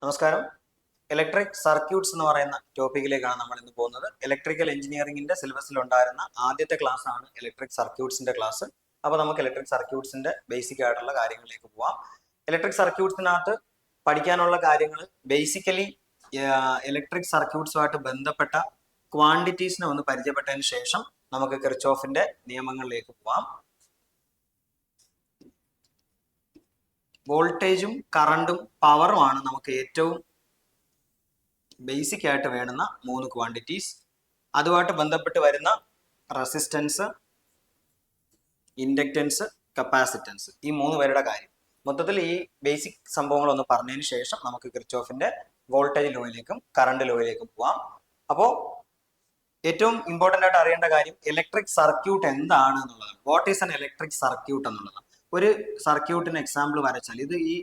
നമസ്കാരം. Electric circuits എന്ന് പറയുന്ന ടോപ്പിക്കിലേക്കാണ് നമ്മൾ ഇന്ന് പോകുന്നത്. ഇലക്ട്രിക്കൽ എഞ്ചിനീയറിംഗിന്റെ സിലബസിൽ ഉണ്ടായിരുന്ന ആദ്യത്തെ ക്ലാസ് ആണ് ഇലക്ട്രിക് സർക്യൂട്ട്സിന്റെ ക്ലാസ്. അപ്പോൾ നമുക്ക് ഇലക്ട്രിക് സർക്യൂട്ട്സിന്റെ ബേസിക് ആയിട്ടുള്ള കാര്യങ്ങളിലേക്ക് പോവാം. ഇലക്ട്രിക് സർക്യൂട്ട്സിനകത്ത് പഠിക്കാനുള്ള കാര്യങ്ങൾ ബേസിക്കലി ഇലക്ട്രിക് സർക്യൂട്ട്സുമായിട്ട് ബന്ധപ്പെട്ട ക്വാണ്ടിറ്റീസിനെ ഒന്ന് പരിചയപ്പെട്ടതിന് ശേഷം നമുക്ക് കിർച്ചോഫിന്റെ നിയമങ്ങളിലേക്ക് പോവാം. വോൾട്ടേജും കറണ്ടും പവറുമാണ് നമുക്ക് ഏറ്റവും ബേസിക് ആയിട്ട് വേണ്ടുന്ന മൂന്ന് ക്വാണ്ടിറ്റീസ്. അതുമായിട്ട് ബന്ധപ്പെട്ട് വരുന്ന റെസിസ്റ്റൻസ്, ഇൻഡക്റ്റൻസ്, കപ്പാസിറ്റൻസ്, ഈ മൂന്ന് പേരുടെ കാര്യം. മൊത്തത്തിൽ ഈ ബേസിക് സംഭവങ്ങളൊന്ന് പറഞ്ഞതിന് ശേഷം നമുക്ക് കിർച്ചോഫിന്റെ വോൾട്ടേജ് ലോയിലേക്കും കറണ്ട് ലോയിലേക്കും പോവാം. അപ്പോൾ ഏറ്റവും ഇമ്പോർട്ടൻ്റ് ആയിട്ട് അറിയേണ്ട കാര്യം ഇലക്ട്രിക് സർക്യൂട്ട് എന്താണ് എന്നുള്ളതാണ്. What is an electric circuit എന്നുള്ളതാണ്. ഒരു സർക്യൂട്ടിന് എക്സാമ്പിൾ വരച്ചാൽ, ഇത് ഈ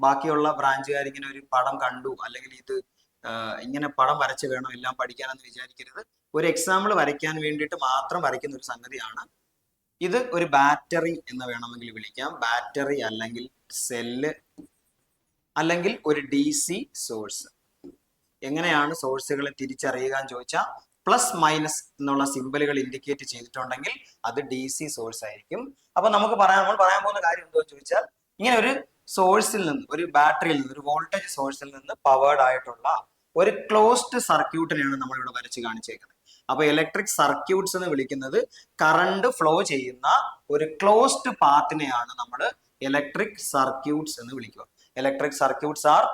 ബാക്കിയുള്ള ബ്രാഞ്ചുകാർ ഇങ്ങനെ ഒരു പടം കണ്ടു അല്ലെങ്കിൽ ഇത് ഇങ്ങനെ പടം വരച്ച് വേണം എല്ലാം പഠിക്കാനെന്ന് വിചാരിക്കരുത്. ഒരു എക്സാമ്പിൾ വരയ്ക്കാൻ വേണ്ടിയിട്ട് മാത്രം വരയ്ക്കുന്ന ഒരു സംഗതിയാണ് ഇത്. ഒരു ബാറ്ററി എന്ന് വേണമെങ്കിൽ വിളിക്കാം. ബാറ്ററി അല്ലെങ്കിൽ സെല്ല് അല്ലെങ്കിൽ ഒരു DC സോഴ്സ്. എങ്ങനെയാണ് സോഴ്സുകളെ തിരിച്ചറിയുക എന്ന് ചോദിച്ചാൽ, പ്ലസ് മൈനസ് എന്നുള്ള സിമ്പലുകൾ ഇൻഡിക്കേറ്റ് ചെയ്തിട്ടുണ്ടെങ്കിൽ അത് DC സോഴ്സ് ആയിരിക്കും. അപ്പൊ നമ്മൾ പറയാൻ പോകുന്ന കാര്യം എന്താണെന്ന് ചോദിച്ചാൽ, ഇങ്ങനെ ഒരു സോഴ്സിൽ നിന്ന്, ഒരു ബാറ്ററിയിൽ നിന്ന്, ഒരു വോൾട്ടേജ് സോഴ്സിൽ നിന്ന് പവേർഡ് ആയിട്ടുള്ള ഒരു ക്ലോസ്ഡ് സർക്യൂട്ടിനെയാണ് നമ്മൾ ഇവിടെ വരച്ച് കാണിച്ചേക്കുന്നത്. അപ്പൊ ഇലക്ട്രിക് സർക്യൂട്ട്സ് എന്ന് വിളിക്കുന്നത് കറണ്ട് ഫ്ലോ ചെയ്യുന്ന ഒരു ക്ലോസ്ഡ് പാത്തിനെയാണ് നമ്മൾ ഇലക്ട്രിക് സർക്യൂട്ട്സ് എന്ന് വിളിക്കുക. Electric circuits are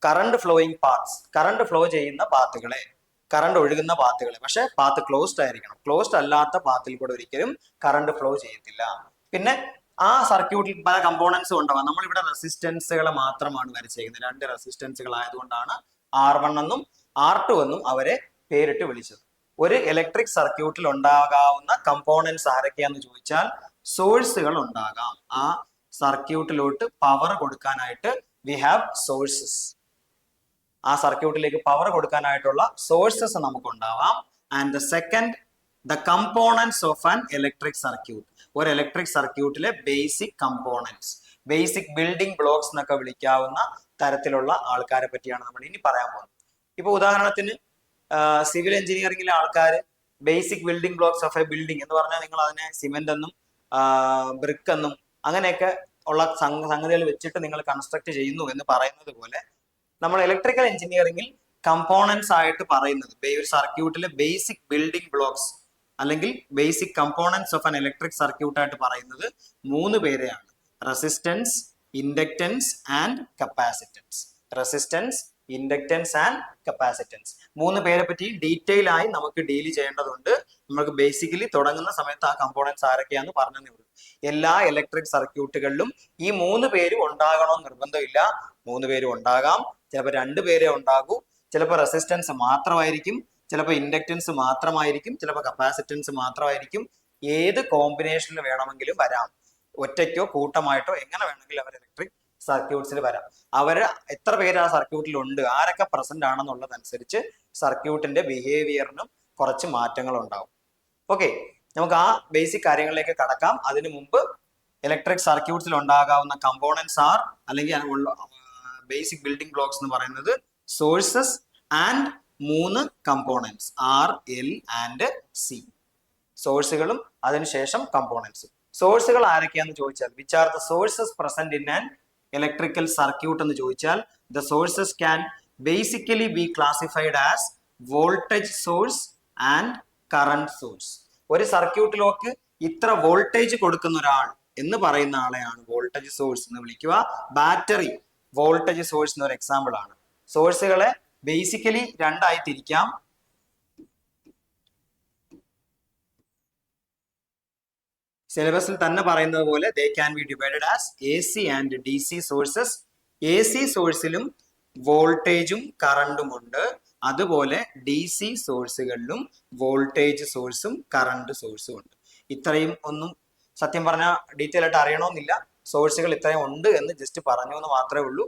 current flowing paths. Current flow ചെയ്യുന്ന പാത്തുകളെ, കറണ്ട് ഒഴുകുന്ന പാത്തുകളെ, പക്ഷെ പാത്ത് ക്ലോസ്ഡ് ആയിരിക്കണം. ക്ലോസ്ഡ് അല്ലാത്ത പാത്തിൽ കൂടെ ഒരിക്കലും കറണ്ട് ഫ്ലോ ചെയ്യത്തില്ല. പിന്നെ ആ സർക്യൂട്ടിൽ പല കമ്പോണൻസും ഉണ്ടാവാം. നമ്മളിവിടെ റെസിസ്റ്റൻസുകളെ മാത്രമാണ് വരച്ചേക്കുന്നത്. രണ്ട് റെസിസ്റ്റൻസുകൾ ആയതുകൊണ്ടാണ് R1 എന്നും R2 എന്നും അവരെ പേരിട്ട് വിളിച്ചത്. ഒരു ഇലക്ട്രിക് സർക്യൂട്ടിൽ ഉണ്ടാകാവുന്ന കമ്പോണൻസ് ആരൊക്കെയാന്ന് ചോദിച്ചാൽ, സോഴ്സുകൾ ഉണ്ടാകാം. ആ സർക്യൂട്ടിലോട്ട് പവർ കൊടുക്കാനായിട്ട് വി ഹാവ് സോഴ്സസ്. ആ സർക്യൂട്ടിലേക്ക് പവർ കൊടുക്കാനായിട്ടുള്ള സോഴ്സസ് നമുക്ക് ഉണ്ടാവാം. And the second, the components of an electric circuit. ഒരു ഇലക്ട്രിക് സർക്യൂട്ടിലെ basic components, basic building blocks എന്നൊക്കെ വിളിക്കാവുന്ന തരത്തിലുള്ള ആൾക്കാരെ പറ്റിയാണ് നമ്മൾ ഇനി പറയാൻ പോകുന്നത്. ഇപ്പൊ ഉദാഹരണത്തിന് സിവിൽ എഞ്ചിനീയറിംഗിലെ ആൾക്കാർ basic building blocks of A building എന്ന് പറഞ്ഞാൽ നിങ്ങൾ അതിനെ സിമെന്റ് എന്നും ബ്രിക്ക് എന്നും അങ്ങനെയൊക്കെ ഉള്ള സംഗതികൾ വെച്ചിട്ട് നിങ്ങൾ കൺസ്ട്രക്ട് ചെയ്യുന്നു എന്ന് പറയുന്നത് പോലെ, നമ്മൾ ഇലക്ട്രിക്കൽ എഞ്ചിനീയറിംഗിൽ കമ്പോണൻസ് ആയിട്ട് പറയുന്നത്, ഒരു സർക്യൂട്ടിലെ ബേസിക് ബിൽഡിംഗ് ബ്ലോക്സ് അല്ലെങ്കിൽ basic components of an electric circuit ആയിട്ട് പറയുന്നത് മൂന്ന് പേരെയാണ്: resistance, inductance and capacitance. Resistance, inductance and capacitance, മൂന്ന് പേരെ പറ്റി ഡീറ്റെയിൽ ആയി നമുക്ക് ഡീൽ ചെയ്യേണ്ടതുണ്ട്. നമുക്ക് ബേസിക്കലി തുടങ്ങുന്ന സമയത്ത് ആ കമ്പോണൻസ് ആരൊക്കെയാന്ന് പറഞ്ഞതേ ഉള്ളൂ. എല്ലാ ഇലക്ട്രിക് സർക്യൂട്ടുകളിലും ഈ മൂന്ന് പേരും ഉണ്ടാകണമെന്ന് നിർബന്ധമില്ല. മൂന്ന് പേരും ഉണ്ടാകാം, ചിലപ്പോൾ രണ്ട് പേരെ ഉണ്ടാകൂ, ചിലപ്പോൾ റെസിസ്റ്റൻസ് മാത്രമായിരിക്കും, ചിലപ്പോൾ ഇൻഡക്റ്റൻസ് മാത്രമായിരിക്കും, ചിലപ്പോൾ കപ്പാസിറ്റൻസ് മാത്രമായിരിക്കും. ഏത് കോമ്പിനേഷനിൽ വേണമെങ്കിലും വരാം. ഒറ്റയ്ക്കോ കൂട്ടമായിട്ടോ എങ്ങനെ വേണമെങ്കിലും അവർ ഇലക്ട്രിക് സർക്യൂട്ട്സിൽ വരാം. അവര് എത്ര പേര് ആ സർക്യൂട്ടിൽ ഉണ്ട്, ആരൊക്കെ പ്രസന്റ് ആണെന്നുള്ളതനുസരിച്ച് സർക്യൂട്ടിന്റെ ബിഹേവിയറിനും കുറച്ച് മാറ്റങ്ങൾ ഉണ്ടാവും. ഓക്കെ, നമുക്ക് ആ ബേസിക് കാര്യങ്ങളിലേക്ക് കടക്കാം. അതിനു മുമ്പ് ഇലക്ട്രിക് സർക്യൂട്ട്സിൽ ഉണ്ടാകാവുന്ന കമ്പോണൻസ് ആർ, അല്ലെങ്കിൽ ബേസിക് ബിൽഡിംഗ് ബ്ലോക്സ് എന്ന് പറയുന്നത് സോഴ്സസ് ആൻഡ് മൂന്ന് components R, L and C. സോഴ്സുകളും അതിനുശേഷം കമ്പോണൻസും. സോഴ്സുകൾ ആരൊക്കെയാന്ന് ചോദിച്ചാൽ, which are the sources present in an electrical circuit എന്ന് ചോദിച്ചാൽ, the sources can basically B classified as voltage source and current source. ഒരു സർക്യൂട്ടിലേക്ക് ഇത്ര വോൾട്ടേജ് കൊടുക്കുന്ന ഒരാൾ എന്ന് പറയുന്ന ആളെയാണ് വോൾട്ടേജ് സോഴ്സ് എന്ന് വിളിക്കുക. ബാറ്ററി വോൾട്ടേജ് സോഴ്സ് എന്നൊരു എക്സാമ്പിൾ ആണ്. സോഴ്സുകളെ ബേസിക്കലി രണ്ടായി തിരിക്കാം. സിലബസിൽ തന്നെ പറയുന്നത് പോലെ they can be divided as AC and DC sources. AC സോഴ്സിലും വോൾട്ടേജും കറണ്ടും ഉണ്ട്, അതുപോലെ DC സോഴ്സുകളിലും വോൾട്ടേജ് സോഴ്സും കറണ്ട് സോഴ്സും ഉണ്ട്. ഇത്രയും ഒന്നും സത്യം പറഞ്ഞാൽ ഡീറ്റെയിൽ ആയിട്ട് അറിയണമെന്നില്ല. സോഴ്സുകൾ ഇത്രയും ഉണ്ട് എന്ന് ജസ്റ്റ് പറഞ്ഞു എന്ന് മാത്രമേ ഉള്ളൂ.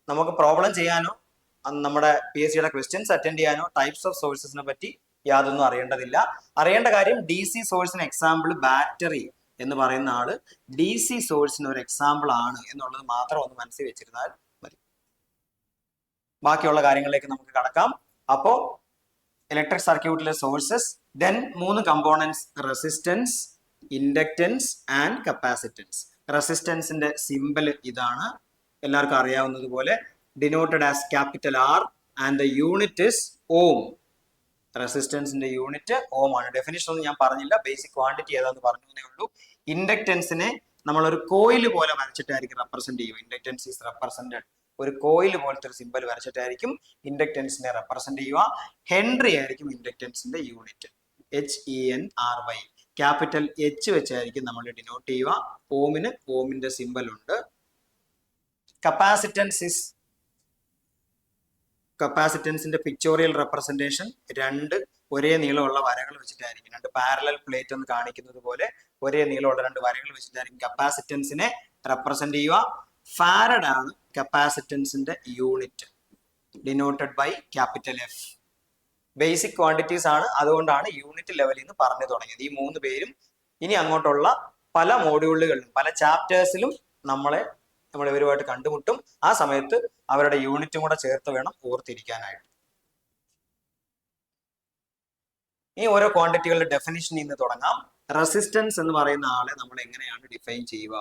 നമുക്ക് പ്രോബ്ലം ചെയ്യാനോ നമ്മുടെ PSCയുടെ ക്വസ്റ്റ്യൻസ് അറ്റൻഡ് ചെയ്യാനോ ടൈപ്സ് ഓഫ് സോഴ്സസിനെ പറ്റി യാതൊന്നും അറിയേണ്ടതില്ല. അറിയേണ്ട കാര്യം, DC സോഴ്സിന് എക്സാമ്പിൾ ബാറ്ററി എന്ന് പറയുന്ന ആള് DC സോഴ്സിന് ഒരു എക്സാമ്പിൾ ആണ് എന്നുള്ളത് മാത്രം ഒന്ന് മനസ്സിൽ വെച്ചിരുന്നാൽ മതി. ബാക്കിയുള്ള കാര്യങ്ങളിലേക്ക് നമുക്ക് കടക്കാം. അപ്പോ ഇലക്ട്രിക് സർക്യൂട്ടിലെ sources, then 3 components: resistance, inductance and capacitance. റെസിസ്റ്റൻസിന്റെ സിമ്പൽ ഇതാണ്, എല്ലാവർക്കും അറിയാവുന്നതുപോലെ denoted as capital R and the unit is ohm. റെസിസ്റ്റൻസിന്റെ യൂണിറ്റ് ഓം ആണ്. ഡെഫിനിഷൻ ഒന്നും ഞാൻ പറഞ്ഞില്ല, ബേസിക് ക്വാണ്ടിറ്റി ഏതാന്ന് പറഞ്ഞേ ഉള്ളൂ. ഇൻഡക്റ്റൻസിനെ നമ്മൾ ഒരു കോയിൽ പോലെ വരച്ചിട്ടായിരിക്കും റെപ്രസെന്റ് ചെയ്യുക. ഇൻഡക്റ്റൻസ് ഈസ് റെപ്രസെന്റഡ് ഒരു കോയിൽ പോലത്തെ ഒരു സിമ്പൽ വരച്ചിട്ടായിരിക്കും ഇൻഡക്റ്റൻസിനെ റെപ്രസെന്റ് ചെയ്യുക. ഹെൻറി ആയിരിക്കും ഇൻഡക്റ്റൻസിന്റെ യൂണിറ്റ്, HENRY. ക്യാപിറ്റൽ എച്ച് വെച്ചായിരിക്കും നമ്മൾ ഡിനോട്ട് ചെയ്യുക. ഓമിന് ഓമിന്റെ സിമ്പൽ ഉണ്ട്. കപ്പാസിറ്റൻസിന്റെ പിക്ചോറിയൽ റെപ്രസെന്റേഷൻ 2 ഒരേ നീളമുള്ള വരകൾ വെച്ചിട്ടായിരിക്കും, 2 പാരലൽ പ്ലേറ്റ് എന്ന് കാണിക്കുന്നത് പോലെ ഒരേ നീളമുള്ള 2 വരകൾ വെച്ചിട്ടായിരിക്കും കപ്പാസിറ്റൻസിനെ റെപ്രസെന്റ് ചെയ്യുക. ഫാരഡ് ആണ് കപ്പാസിറ്റൻസിന്റെ unit, denoted by capital F. Basic quantities ആണ്, അതുകൊണ്ടാണ് യൂണിറ്റ് ലെവലിൽ നിന്ന് പറഞ്ഞു തുടങ്ങിയത്. ഈ 3 പേരും ഇനി അങ്ങോട്ടുള്ള പല മോഡ്യൂളുകളിലും പല ചാപ്റ്റേഴ്സിലും നമ്മൾ ഇവരുമായിട്ട് കണ്ടുമുട്ടും. ആ സമയത്ത് അവരുടെ യൂണിറ്റും കൂടെ ചേർത്ത് വേണം ഓർത്തിരിക്കാനായിട്ട്. ഈ ഓരോ ക്വാണ്ടിറ്റികളുടെ ഡെഫിനിഷനിൽ നിന്ന് തുടങ്ങാം. റെസിസ്റ്റൻസ് എന്ന് പറയുന്ന ആളെ നമ്മൾ എങ്ങനെയാണ് ഡിഫൈൻ ചെയ്യുക?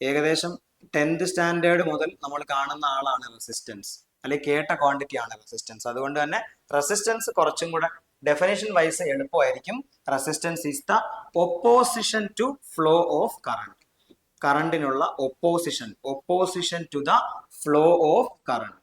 ഏകദേശം 10th സ്റ്റാൻഡേർഡ് മുതൽ നമ്മൾ കാണുന്ന ആളാണ് റെസിസ്റ്റൻസ്, അല്ലെങ്കിൽ കേട്ട ക്വാണ്ടിറ്റി ആണ് റെസിസ്റ്റൻസ്. അതുകൊണ്ട് തന്നെ റെസിസ്റ്റൻസ് കുറച്ചും കൂടെ ഡെഫിനിഷൻ വൈസ് എളുപ്പമായിരിക്കും. Resistance is the opposition to flow of current. കറണ്ടിനുള്ള opposition to the flow of current.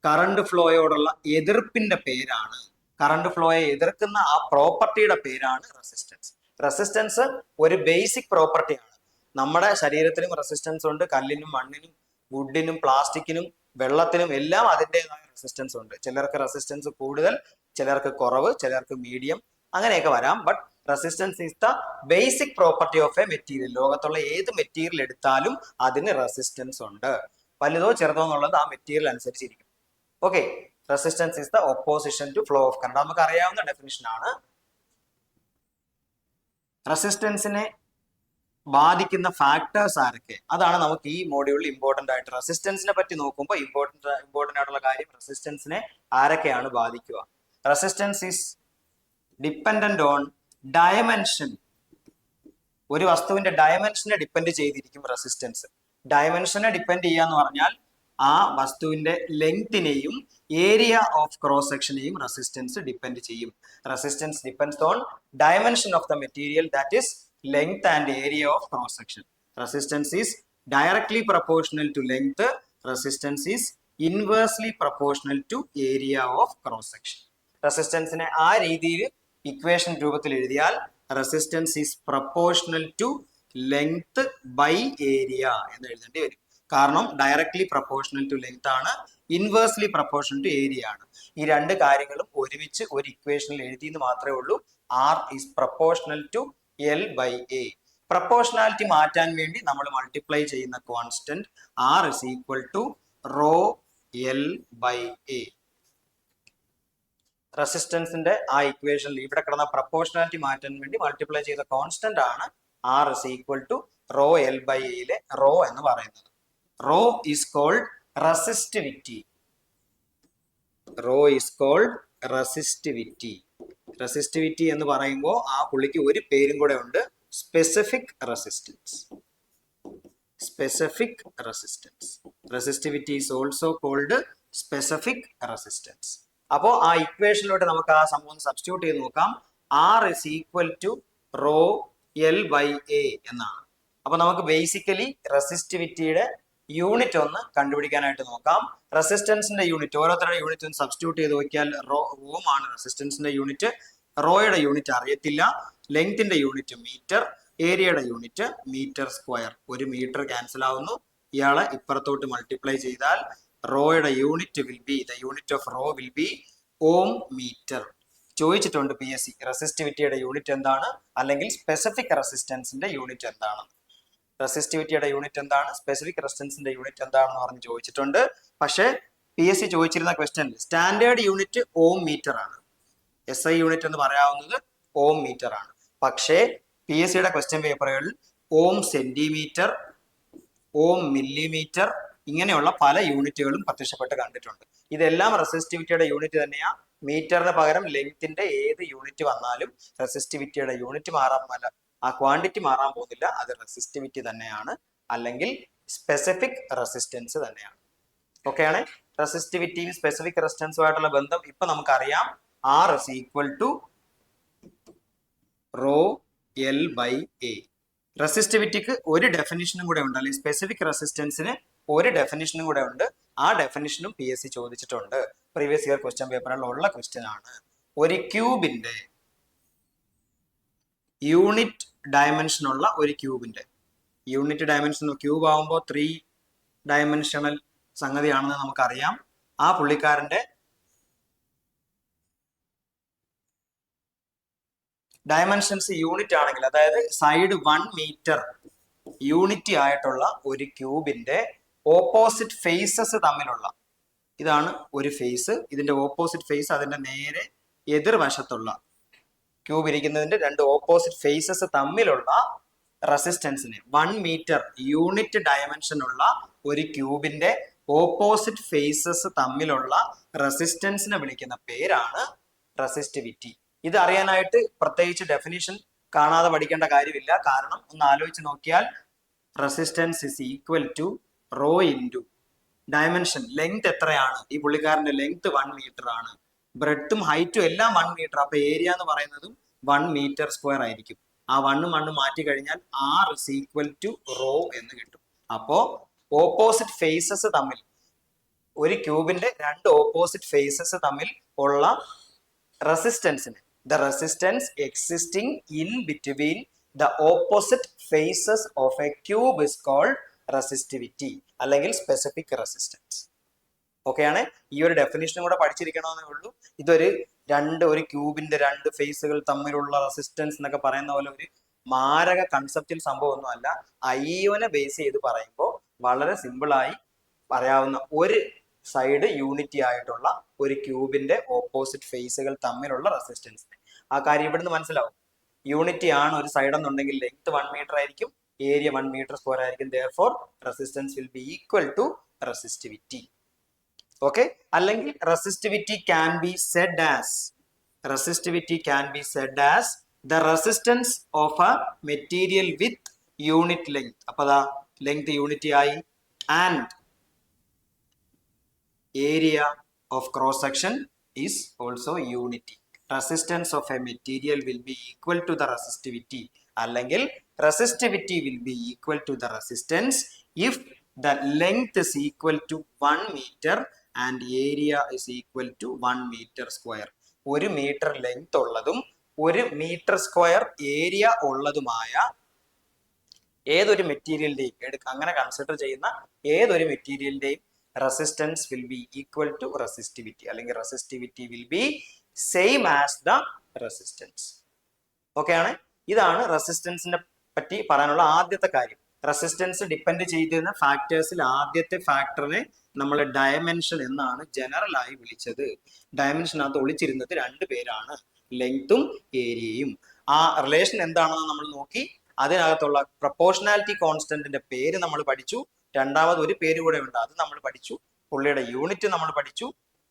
Current ഫ്ലോയോടുള്ള എതിർപ്പിന്റെ പേരാണ്, കറണ്ട് ഫ്ലോയെ എതിർക്കുന്ന ആ പ്രോപ്പർട്ടിയുടെ പേരാണ് റെസിസ്റ്റൻസ്. റെസിസ്റ്റൻസ് ഒരു ബേസിക് പ്രോപ്പർട്ടിയാണ്. നമ്മുടെ ശരീരത്തിനും റെസിസ്റ്റൻസ് ഉണ്ട്, കല്ലിനും മണ്ണിനും വുഡിനും പ്ലാസ്റ്റിക്കിനും വെള്ളത്തിനും എല്ലാം അതിൻ്റെതായ റെസിസ്റ്റൻസ് ഉണ്ട്. ചിലർക്ക് റെസിസ്റ്റൻസ് കൂടുതൽ, ചിലർക്ക് കുറവ്, ചിലർക്ക് മീഡിയം, അങ്ങനെയൊക്കെ വരാം. But resistance is the basic property of A material. ലോകത്തുള്ള ഏത് മെറ്റീരിയൽ എടുത്താലും അതിന് റെസിസ്റ്റൻസ് ഉണ്ട്. വലുതോ ചെറുതോ എന്നുള്ളത് ആ മെറ്റീരിയൽ അനുസരിച്ചിരിക്കും. Okay, resistance is the opposition to flow of current. നമുക്ക് അറിയാവുന്ന ഡെഫിനിഷൻ ആണ്. റെസിസ്റ്റൻസിനെ ബാധിക്കുന്ന ഫാക്ടേഴ്സ് ആരൊക്കെ, അതാണ് നമുക്ക് ഈ മോഡ്യൂളിൽ ഇമ്പോർട്ടന്റ് ആയിട്ട്. റെസിസ്റ്റൻസിനെ പറ്റി നോക്കുമ്പോൾ ഇമ്പോർട്ടന്റ് ആയിട്ടുള്ള കാര്യം റെസിസ്റ്റൻസിനെ ആരൊക്കെയാണ് ബാധിക്കുക. Resistance is dependent on dimension. ഒരു വസ്തുവിന്റെ ഡയമെൻഷനെ ഡിപ്പെൻഡ് ചെയ്തിരിക്കും റെസിസ്റ്റൻസ്. ഡയമെൻഷനെ ഡിപ്പെൻഡ് ചെയ്യാന്ന് പറഞ്ഞാൽ ആ വസ്തുവിന്റെ ലെങ്തിനെയും ഏരിയ ഓഫ് ക്രോസ് സെക്ഷനെയും റെസിസ്റ്റൻസ് ഡിപ്പെൻഡ് ചെയ്യും. Resistance depends on dimension of the material, that is length and area of cross section. Resistance is directly proportional to length. Resistance is inversely proportional to area of cross section. Resistance ne aa രീതിയിൽ equation രൂപത്തിൽ എഴുതിയാൽ resistance is proportional to length by area എന്ന് എഴുതേണ്ടി വരും. കാരണം directly proportional to length ആണ്, inversely proportional to area ആണ്. ഈ 2 കാര്യങ്ങളും ഒരുമിച്ച് ഒരു ഇക്വേഷനിൽ എഴുതിയെന്ന് മാത്രമേ ഉള്ളൂ. R is proportional to L by A. Proportionality മാറ്റാൻ വേണ്ടി നമ്മൾ മൾട്ടിപ്ലൈ ചെയ്യുന്ന constant R is equal to rho L by A. റെസിസ്റ്റൻസിന്റെ ആ ഇക്വേഷനിൽ ഇവിടെ കിടന്ന പ്രൊപ്പോർഷണാലിറ്റി മാറ്റാൻ വേണ്ടി മൾട്ടിപ്ലൈ ചെയ്ത കോൺസ്റ്റന്റ് ആണ് R is equal to rho L by A യിലെ റോ എന്ന് പറയുന്നത്. Rho is called resistivity. Rho is called resistivity. Resistivity എന്ന് പറയുമ്പോൾ ആ പുള്ളിക്ക് ഒരു പേരും കൂടെ ഉണ്ട്, specific resistance. Specific resistance. Resistivity is also called specific resistance. അപ്പോൾ ആ ഇക്വേഷനിലോട്ട് നമുക്ക് ആ സംഭവം സബ്സ്റ്റിറ്റ്യൂട്ട് ചെയ്ത് നോക്കാം. R is equal to rho L by A എന്നാണ്. അപ്പൊ നമുക്ക് ബേസിക്കലി റെസിസ്റ്റിവിറ്റിയുടെ യൂണിറ്റ് ഒന്ന് കണ്ടുപിടിക്കാനായിട്ട് നോക്കാം. റെസിസ്റ്റൻസിന്റെ യൂണിറ്റ്, ഓരോരുത്തരുടെ യൂണിറ്റ് ഒന്ന് സബ്സ്റ്റിറ്റ്യൂട്ട് ചെയ്ത് നോക്കിയാൽ ഓം ആണ് റെസിസ്റ്റൻസിന്റെ യൂണിറ്റ്. റോയുടെ യൂണിറ്റ് അറിയത്തില്ല. ലെങ്ത്തിന്റെ യൂണിറ്റ് മീറ്റർ, ഏരിയയുടെ unit metre square. 1 metre cancel ആവുന്നു. ഇയാളെ ഇപ്പുറത്തോട്ട് മൾട്ടിപ്ലൈ ചെയ്താൽ റോയുടെ unit will be, the unit of rho will be ohm metre. ചോദിച്ചിട്ടുണ്ട് PSC, റെസിസ്റ്റിവിറ്റിയുടെ യൂണിറ്റ് എന്താണ്, അല്ലെങ്കിൽ സ്പെസിഫിക് റെസിസ്റ്റൻസിന്റെ യൂണിറ്റ് എന്താണ്. റെസിസ്റ്റിവിറ്റിയുടെ യൂണിറ്റ് എന്താണ്, സ്പെസിഫിക് റെസിസ്റ്റൻസിന്റെ യൂണിറ്റ് എന്താണെന്ന് പറഞ്ഞ് ചോദിച്ചിട്ടുണ്ട്. പക്ഷേ PSC ചോദിച്ചിരുന്ന ക്വസ്റ്റ്യനിൽ സ്റ്റാൻഡേർഡ് യൂണിറ്റ് ഓം മീറ്റർ ആണ്, SI യൂണിറ്റ് എന്ന് പറയാവുന്നത് ഓം മീറ്റർ ആണ്. പക്ഷേ PSCയുടെ ക്വസ്റ്റ്യൻ പേപ്പറുകളിൽ ഓം സെന്റിമീറ്റർ, ഓം മില്ലിമീറ്റർ, ഇങ്ങനെയുള്ള പല യൂണിറ്റുകളും പ്രത്യക്ഷപ്പെട്ട് കണ്ടിട്ടുണ്ട്. ഇതെല്ലാം റെസിസ്റ്റിവിറ്റിയുടെ യൂണിറ്റ് തന്നെയാ. മീറ്ററിന് പകരം ലെങ്ത്തിന്റെ ഏത് യൂണിറ്റ് വന്നാലും റെസിസ്റ്റിവിറ്റിയുടെ യൂണിറ്റ് മാറാൻ ആ ക്വാണ്ടിറ്റി മാറാൻ പോകുന്നില്ല. അത് റെസിസ്റ്റിവിറ്റി തന്നെയാണ്, അല്ലെങ്കിൽ സ്പെസിഫിക് റെസിസ്റ്റൻസ് തന്നെയാണ്. ഓക്കെ ആണ്. റെസിസ്റ്റിവിറ്റിയും സ്പെസിഫിക് റെസിസ്റ്റൻസുമായിട്ടുള്ള ബന്ധം ഇപ്പൊ നമുക്കറിയാം. R is equal to rho L by A. റെസിസ്റ്റിവിറ്റിക്ക് ഒരു ഡെഫിനിഷനും കൂടെ ഉണ്ട്, അല്ലെങ്കിൽ സ്പെസിഫിക് റെസിസ്റ്റൻസിന് ഒരു ഡെഫിനിഷനും കൂടെ ഉണ്ട്. ആ ഡെഫിനിഷനും PSC ചോദിച്ചിട്ടുണ്ട്. പ്രീവിയസ് ഇയർ ക്വസ്റ്റ്യൻ പേപ്പറിലുള്ള ക്വസ്റ്റ്യൻ ആണ്. ഒരു ക്യൂബിന്റെ യൂണിറ്റ് ഡയമെൻഷൻ ഉള്ള ഒരു ക്യൂബിന്റെ യൂണിറ്റ് ഡയമെൻഷൻ ക്യൂബ് ആവുമ്പോൾ 3 ഡയമെൻഷണൽ സംഗതിയാണെന്ന് നമുക്കറിയാം. ആ പുള്ളിക്കാരന്റെ ഡയമെൻഷൻസ് യൂണിറ്റ് ആണെങ്കിൽ, അതായത് സൈഡ് 1 മീറ്റർ യൂണിറ്റി ആയിട്ടുള്ള ഒരു ക്യൂബിന്റെ ഓപ്പോസിറ്റ് ഫേസസ് തമ്മിലുള്ള, ഇതാണ് ഒരു ഫേസ്, ഇതിന്റെ ഓപ്പോസിറ്റ് ഫേസ് അതിന്റെ നേരെ എതിർവശത്തുള്ള ക്യൂബ് ഇരിക്കുന്നതിന്റെ 2 ഓപ്പോസിറ്റ് ഫേസസ് തമ്മിലുള്ള റെസിസ്റ്റൻസിന് 1 മീറ്റർ യൂണിറ്റ് ഡയമെൻഷൻ ഉള്ള ഒരു ക്യൂബിന്റെ ഓപ്പോസിറ്റ് ഫേസസ് തമ്മിലുള്ള റെസിസ്റ്റൻസിനെ വിളിക്കുന്ന പേരാണ് റെസിസ്റ്റിവിറ്റി. ഇത് അറിയാനായിട്ട് പ്രത്യേകിച്ച് ഡെഫിനിഷൻ കാണാതെ പഠിക്കേണ്ട കാര്യമില്ല. കാരണം ഒന്ന് ആലോചിച്ച് നോക്കിയാൽ resistance is equal to rho into dimension. Length എത്രയാണ്? ഈ പുള്ളിക്കാരന്റെ ലെങ്ത് 1 മീറ്റർ ആണ്. ബ്രെഡ്ത്തും ഹൈറ്റും എല്ലാം 1 മീറ്റർ. അപ്പൊ ഏരിയ എന്ന് പറയുന്നതും 1 മീറ്റർ സ്ക്വയർ ആയിരിക്കും. ആ 1 മാറ്റി കഴിഞ്ഞാൽ R is equal to rho എന്ന് കിട്ടും. അപ്പോ ഓപ്പോസിറ്റ് ഫേസസ് തമ്മിൽ, ഒരു ക്യൂബിന്റെ 2 ഓപ്പോസിറ്റ് ഫേസസ് തമ്മിൽ ഉള്ള റെസിസ്റ്റൻസിന്, the resistance existing in between the opposite faces of a cube is called resistivity അല്ലെങ്കിൽ specific resistance. ഓക്കെ ആണ്. ഈ ഒരു ഡെഫിനിഷനും കൂടെ പഠിച്ചിരിക്കണമെന്നേ ഉള്ളൂ. ഇതൊരു ഒരു ക്യൂബിന്റെ 2 ഫേസുകൾ തമ്മിലുള്ള റെസിസ്റ്റൻസ് എന്നൊക്കെ പറയുന്ന പോലെ ഒരു മാരക കൺസെപ്റ്റിൽ സംഭവമൊന്നും അല്ല. IUനെ ബേസ് ചെയ്ത് പറയുമ്പോൾ വളരെ സിമ്പിളായി പറയാവുന്ന ഒരു സൈഡ് യൂണിറ്റി ആയിട്ടുള്ള ഒരു ക്യൂബിന്റെ ഓപ്പോസിറ്റ് ഫേസുകൾ തമ്മിലുള്ള റെസിസ്റ്റൻസ്. ആ കാര്യം ഇവിടുന്ന് മനസ്സിലാവും. യൂണിറ്റി ആണ് ഒരു സൈഡ് എന്നുണ്ടെങ്കിൽ ലെങ്ത് 1 മീറ്റർ ആയിരിക്കും, ഏരിയ 1 മീറ്റർ സ്ക്വയർ ആയിരിക്കും. therefore resistance will be equal to resistivity. Okay. അല്ലെങ്കിൽ resistivity can be said as the resistance of a material with unit length. അപ്പൊ ദാ ലെങ്ത് യൂണിറ്റി ആയി, and area of cross section is also unity. Resistance of a material will be equal to the resistivity, അല്ലെങ്കിൽ resistivity will be equal to the resistance if the length is equal to 1 meter and area is equal to 1 meter square. 1 metre length ഉള്ളതും 1 metre square area ഉള്ളതുമായ ഏതൊരു മെറ്റീരിയലിന്റെയും അങ്ങനെ consider ചെയ്യുന്ന ഏതൊരു മെറ്റീരിയലിന്റെയും resistance will be equal to resistivity, അല്ലെങ്കിൽ resistivity will be same as the resistance. Okay ആണ്. ഇതാണ് റെസിസ്റ്റൻസിനെ പറ്റി പറയാനുള്ള ആദ്യത്തെ കാര്യം. റെസിസ്റ്റൻസ് ഡിപ്പെൻഡ് ചെയ്തിരുന്ന ഫാക്ടേഴ്സിൽ ആദ്യത്തെ ഫാക്ടറിനെ നമ്മൾ ഡയമെൻഷൻ എന്നാണ് ജനറൽ ആയി വിളിച്ചത്. ഡയമെൻഷനകത്ത് ഒളിച്ചിരുന്നത് 2 പേരാണ്, ലെങ്ത്തും ഏരിയയും. ആ റിലേഷൻ എന്താണെന്ന് നമ്മൾ നോക്കി. അതിനകത്തുള്ള പ്രൊപ്പോർഷണാലിറ്റി കോൺസ്റ്റന്റിന്റെ പേര് നമ്മൾ പഠിച്ചു. രണ്ടാമത് ഒരു പേര് കൂടെ ഉണ്ട്, അത് നമ്മൾ പഠിച്ചു. പുള്ളിയുടെ യൂണിറ്റ് നമ്മൾ പഠിച്ചു.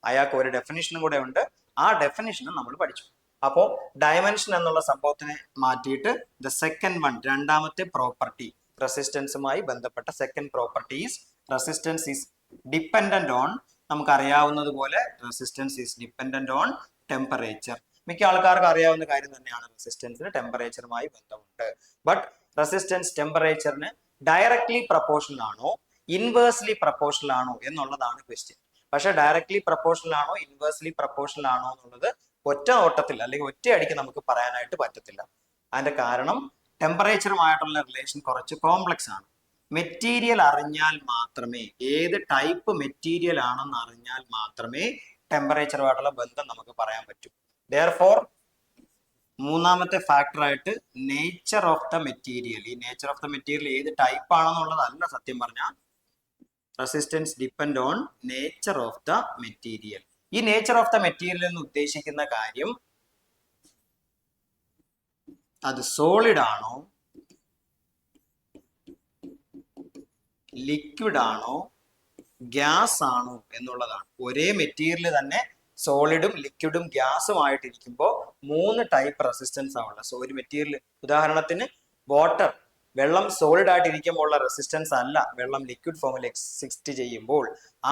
അയാൾക്ക് ഒരു ഡെഫിനിഷനും കൂടെ ഉണ്ട്, ആ ഡെഫിനിഷനും നമ്മൾ പഠിച്ചു. അപ്പോൾ ഡയമെൻഷൻ എന്നുള്ള സംഭവത്തിനെ മാറ്റിയിട്ട് ദ സെക്കൻഡ് വൺ, രണ്ടാമത്തെ പ്രോപ്പർട്ടി, റെസിസ്റ്റൻസുമായി ബന്ധപ്പെട്ട second property is resistance is dependent on, നമുക്കറിയാവുന്നത് പോലെ resistance is dependent on temperature. മിക്ക ആൾക്കാർക്ക് അറിയാവുന്ന കാര്യം തന്നെയാണ് റെസിസ്റ്റൻസിന് ടെമ്പറേച്ചറുമായി ബന്ധമുണ്ട്. ബട്ട് റെസിസ്റ്റൻസ് ടെമ്പറേച്ചറിന് ഡയറക്ട്ലി പ്രപ്പോർഷണൽ ആണോ ഇൻവേഴ്സ്ലി പ്രപ്പോർഷണൽ ആണോ എന്നുള്ളതാണ് ക്വസ്റ്റ്യൻ. പക്ഷെ ഡയറക്ട്ലി പ്രപ്പോർഷണൽ ആണോ ഇൻവേഴ്സ്ലി പ്രപ്പോർഷണൽ ആണോ എന്നുള്ളത് ഒറ്റ ഓട്ടത്തിൽ അല്ലെങ്കിൽ ഒറ്റയടിക്ക് നമുക്ക് പറയാനായിട്ട് പറ്റത്തില്ല. അതിന്റെ കാരണം ടെമ്പറേച്ചറുമായിട്ടുള്ള റിലേഷൻ കുറച്ച് കോംപ്ലക്സ് ആണ്. മെറ്റീരിയൽ അറിഞ്ഞാൽ മാത്രമേ, ഏത് ടൈപ്പ് മെറ്റീരിയൽ ആണെന്ന് അറിഞ്ഞാൽ മാത്രമേ ടെമ്പറേച്ചറുമായിട്ടുള്ള ബന്ധം നമുക്ക് പറയാൻ പറ്റൂ. Therefore, മൂന്നാമത്തെ ഫാക്ടറായിട്ട് നേച്ചർ ഓഫ് ദ മെറ്റീരിയൽ. ഈ നേച്ചർ ഓഫ് ദ മെറ്റീരിയൽ ഏത് ടൈപ്പ് ആണെന്നുള്ളതല്ല സത്യം പറഞ്ഞാൽ. Resistance depend on nature of the material. ഈ നേച്ചർ ഓഫ് ദ മെറ്റീരിയൽ എന്ന് ഉദ്ദേശിക്കുന്ന കാര്യം അത് സോളിഡ് ആണോ ലിക്വിഡ് ആണോ ഗ്യാസ് ആണോ എന്നുള്ളതാണ്. ഒരേ മെറ്റീരിയൽ തന്നെ സോളിഡും ലിക്വിഡും ഗ്യാസും ആയിട്ടിരിക്കുമ്പോൾ 3 ടൈപ്പ് റെസിസ്റ്റൻസ് ആണുള്ളത്. സോ ഒരു മെറ്റീരിയൽ, ഉദാഹരണത്തിന് വാട്ടർ, വെള്ളം സോളിഡ് ആയിട്ടിരിക്കുമ്പോൾ ഉള്ള റെസിസ്റ്റൻസ് അല്ല വെള്ളം ലിക്വിഡ് ഫോമിൽ എക്സിസ്റ്റ് ചെയ്യുമ്പോൾ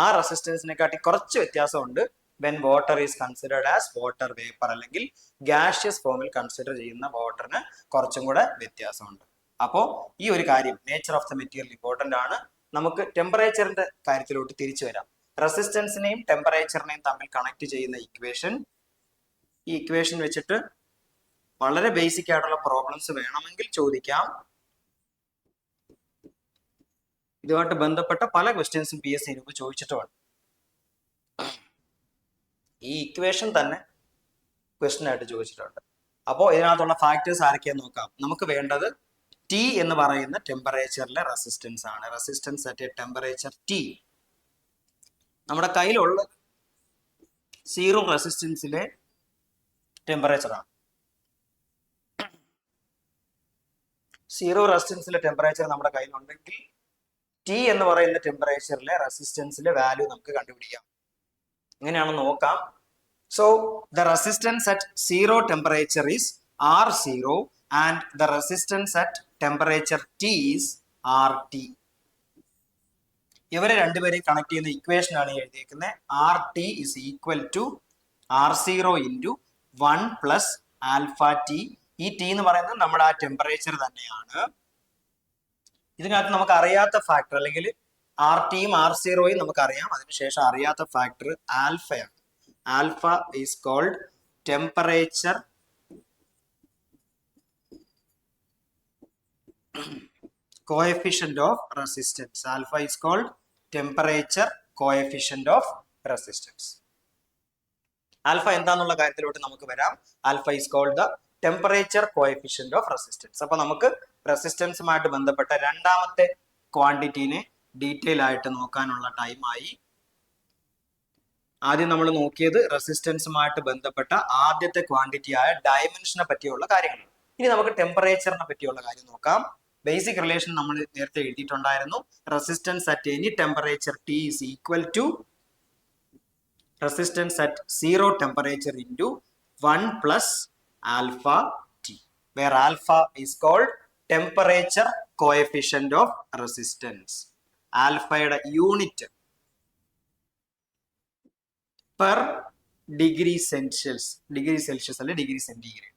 ആ റെസിസ്റ്റൻസിനെക്കാട്ടി കുറച്ച് വ്യത്യാസമുണ്ട് when water is considered as water vapour, അല്ലെങ്കിൽ ഗാഷ്യസ് ഫോമിൽ കൺസിഡർ ചെയ്യുന്ന വാട്ടറിന് കുറച്ചും കൂടെ വ്യത്യാസമുണ്ട്. അപ്പോൾ ഈ ഒരു കാര്യം, nature of the material important ആണ്. നമുക്ക് ടെമ്പറേച്ചറിന്റെ കാര്യത്തിലോട്ട് തിരിച്ചു വരാം. റെസിസ്റ്റൻസിനെയും ടെമ്പറേച്ചറിനെയും തമ്മിൽ കണക്ട് ചെയ്യുന്ന ഇക്വേഷൻ, ഈ ഇക്വേഷൻ വെച്ചിട്ട് വളരെ ബേസിക് ആയിട്ടുള്ള പ്രോബ്ലംസ് വേണമെങ്കിൽ ചോദിക്കാം. ഇതുമായിട്ട് ബന്ധപ്പെട്ട പല ക്വസ്റ്റ്യൻസും PSC മുമ്പ് ചോദിച്ചിട്ടുമാണ്. ഈ ഇക്വേഷൻ തന്നെ ക്വസ്റ്റ്യൻ ആയിട്ട് ചോദിച്ചിട്ടുണ്ട്. അപ്പോൾ ഇതിനകത്തുള്ള ഫാക്ടേഴ്സ് ആരൊക്കെയാന്ന് നോക്കാം. നമുക്ക് വേണ്ടത് T എന്ന് പറയുന്ന ടെമ്പറേച്ചറിലെ റെസിസ്റ്റൻസ് ആണ്. Resistance at A temperature T. നമ്മുടെ കയ്യിലുള്ള 0 റെസിസ്റ്റൻസിലെ ടെമ്പറേച്ചറാണ്. 0 റെസിസ്റ്റൻസിലെ ടെമ്പറേച്ചർ നമ്മുടെ കയ്യിലുണ്ടെങ്കിൽ T എന്ന് പറയുന്ന ടെമ്പറേച്ചറിലെ റെസിസ്റ്റൻസിലെ വാല്യൂ നമുക്ക് കണ്ടുപിടിക്കാം. എങ്ങനെയാണെന്ന് നോക്കാം. So the resistance at 0 temperature is R0 and the resistance at temperature T is RT. ഇവരെ രണ്ടുപേരെയും കണക്ട് ചെയ്യുന്ന ഇക്വേഷൻ ആണ് എഴുതിയിരിക്കുന്നത്. RT is equal to R0 into 1 plus alpha T. ഈ T എന്ന് പറയുന്നത് നമ്മുടെ ആ ടെമ്പറേച്ചർ തന്നെയാണ്. ഇതിനകത്ത് നമുക്ക് അറിയാത്ത ഫാക്ടർ, അല്ലെങ്കിൽ RTയും R0യും നമുക്കറിയാം. അതിനുശേഷം അറിയാത്ത ഫാക്ടർ ആൽഫയാണ്. Alpha is called temperature coefficient of resistance. Alpha is called temperature coefficient of resistance. Alpha എന്താന്നുള്ള കാര്യത്തിലോട്ട് നമുക്ക് വരാം. Alpha is called the temperature coefficient of resistance. അപ്പൊ നമുക്ക് റെസിസ്റ്റൻസുമായിട്ട് ബന്ധപ്പെട്ട രണ്ടാമത്തെ ക്വാണ്ടിറ്റീനെ ഡീറ്റെയിൽ ആയിട്ട് നോക്കാനുള്ള ടൈമായി. ആദ്യം നമ്മൾ നോക്കിയത് റെസിസ്റ്റൻസുമായിട്ട് ബന്ധപ്പെട്ട ആദ്യത്തെ ക്വാണ്ടിറ്റി ആയ ഡയമെൻഷനെ പറ്റിയുള്ള കാര്യങ്ങൾ. ഇനി നമുക്ക് ടെമ്പറേച്ചറിനെ പറ്റിയുള്ള കാര്യം നോക്കാം. ബേസിക് റിലേഷൻ നമ്മൾ നേരത്തെ എഴുതിയിട്ടുണ്ടായിരുന്നു. Resistance at any temperature T is equal to resistance at 0 temperature into 1 plus alpha T, where alpha is called temperature coefficient of resistance. ആൽഫയുടെ unit per degree Celsius, degree Celsius അല്ലെ degree centigrade,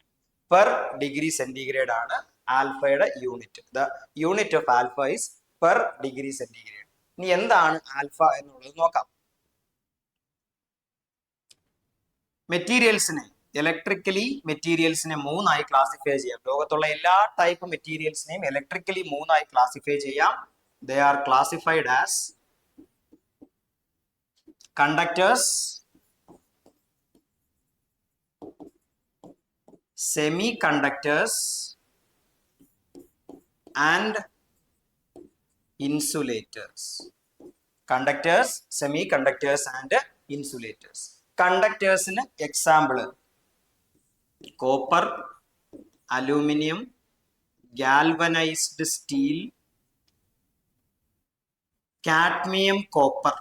per degree centigrade ആണ് ആൽഫയുടെ unit. The unit of alpha is per degree centigrade. ഇനി എന്താണ് alpha എന്നുള്ളത് നോക്കാം. മെറ്റീരിയൽസിനെ, electrically മെറ്റീരിയൽസിനെ 3 ആയി classify ചെയ്യാം. ലോകത്തുള്ള എല്ലാ ടൈപ്പ് മെറ്റീരിയൽസിനെയും ഇലക്ട്രിക്കലി 3 ആയി ക്ലാസിഫൈ ചെയ്യാം. They are classified as conductors, semiconductors and insulators. Conductors, semiconductors and insulators. Conductors-ന് example copper, aluminium, galvanised steel, cadmium, copper,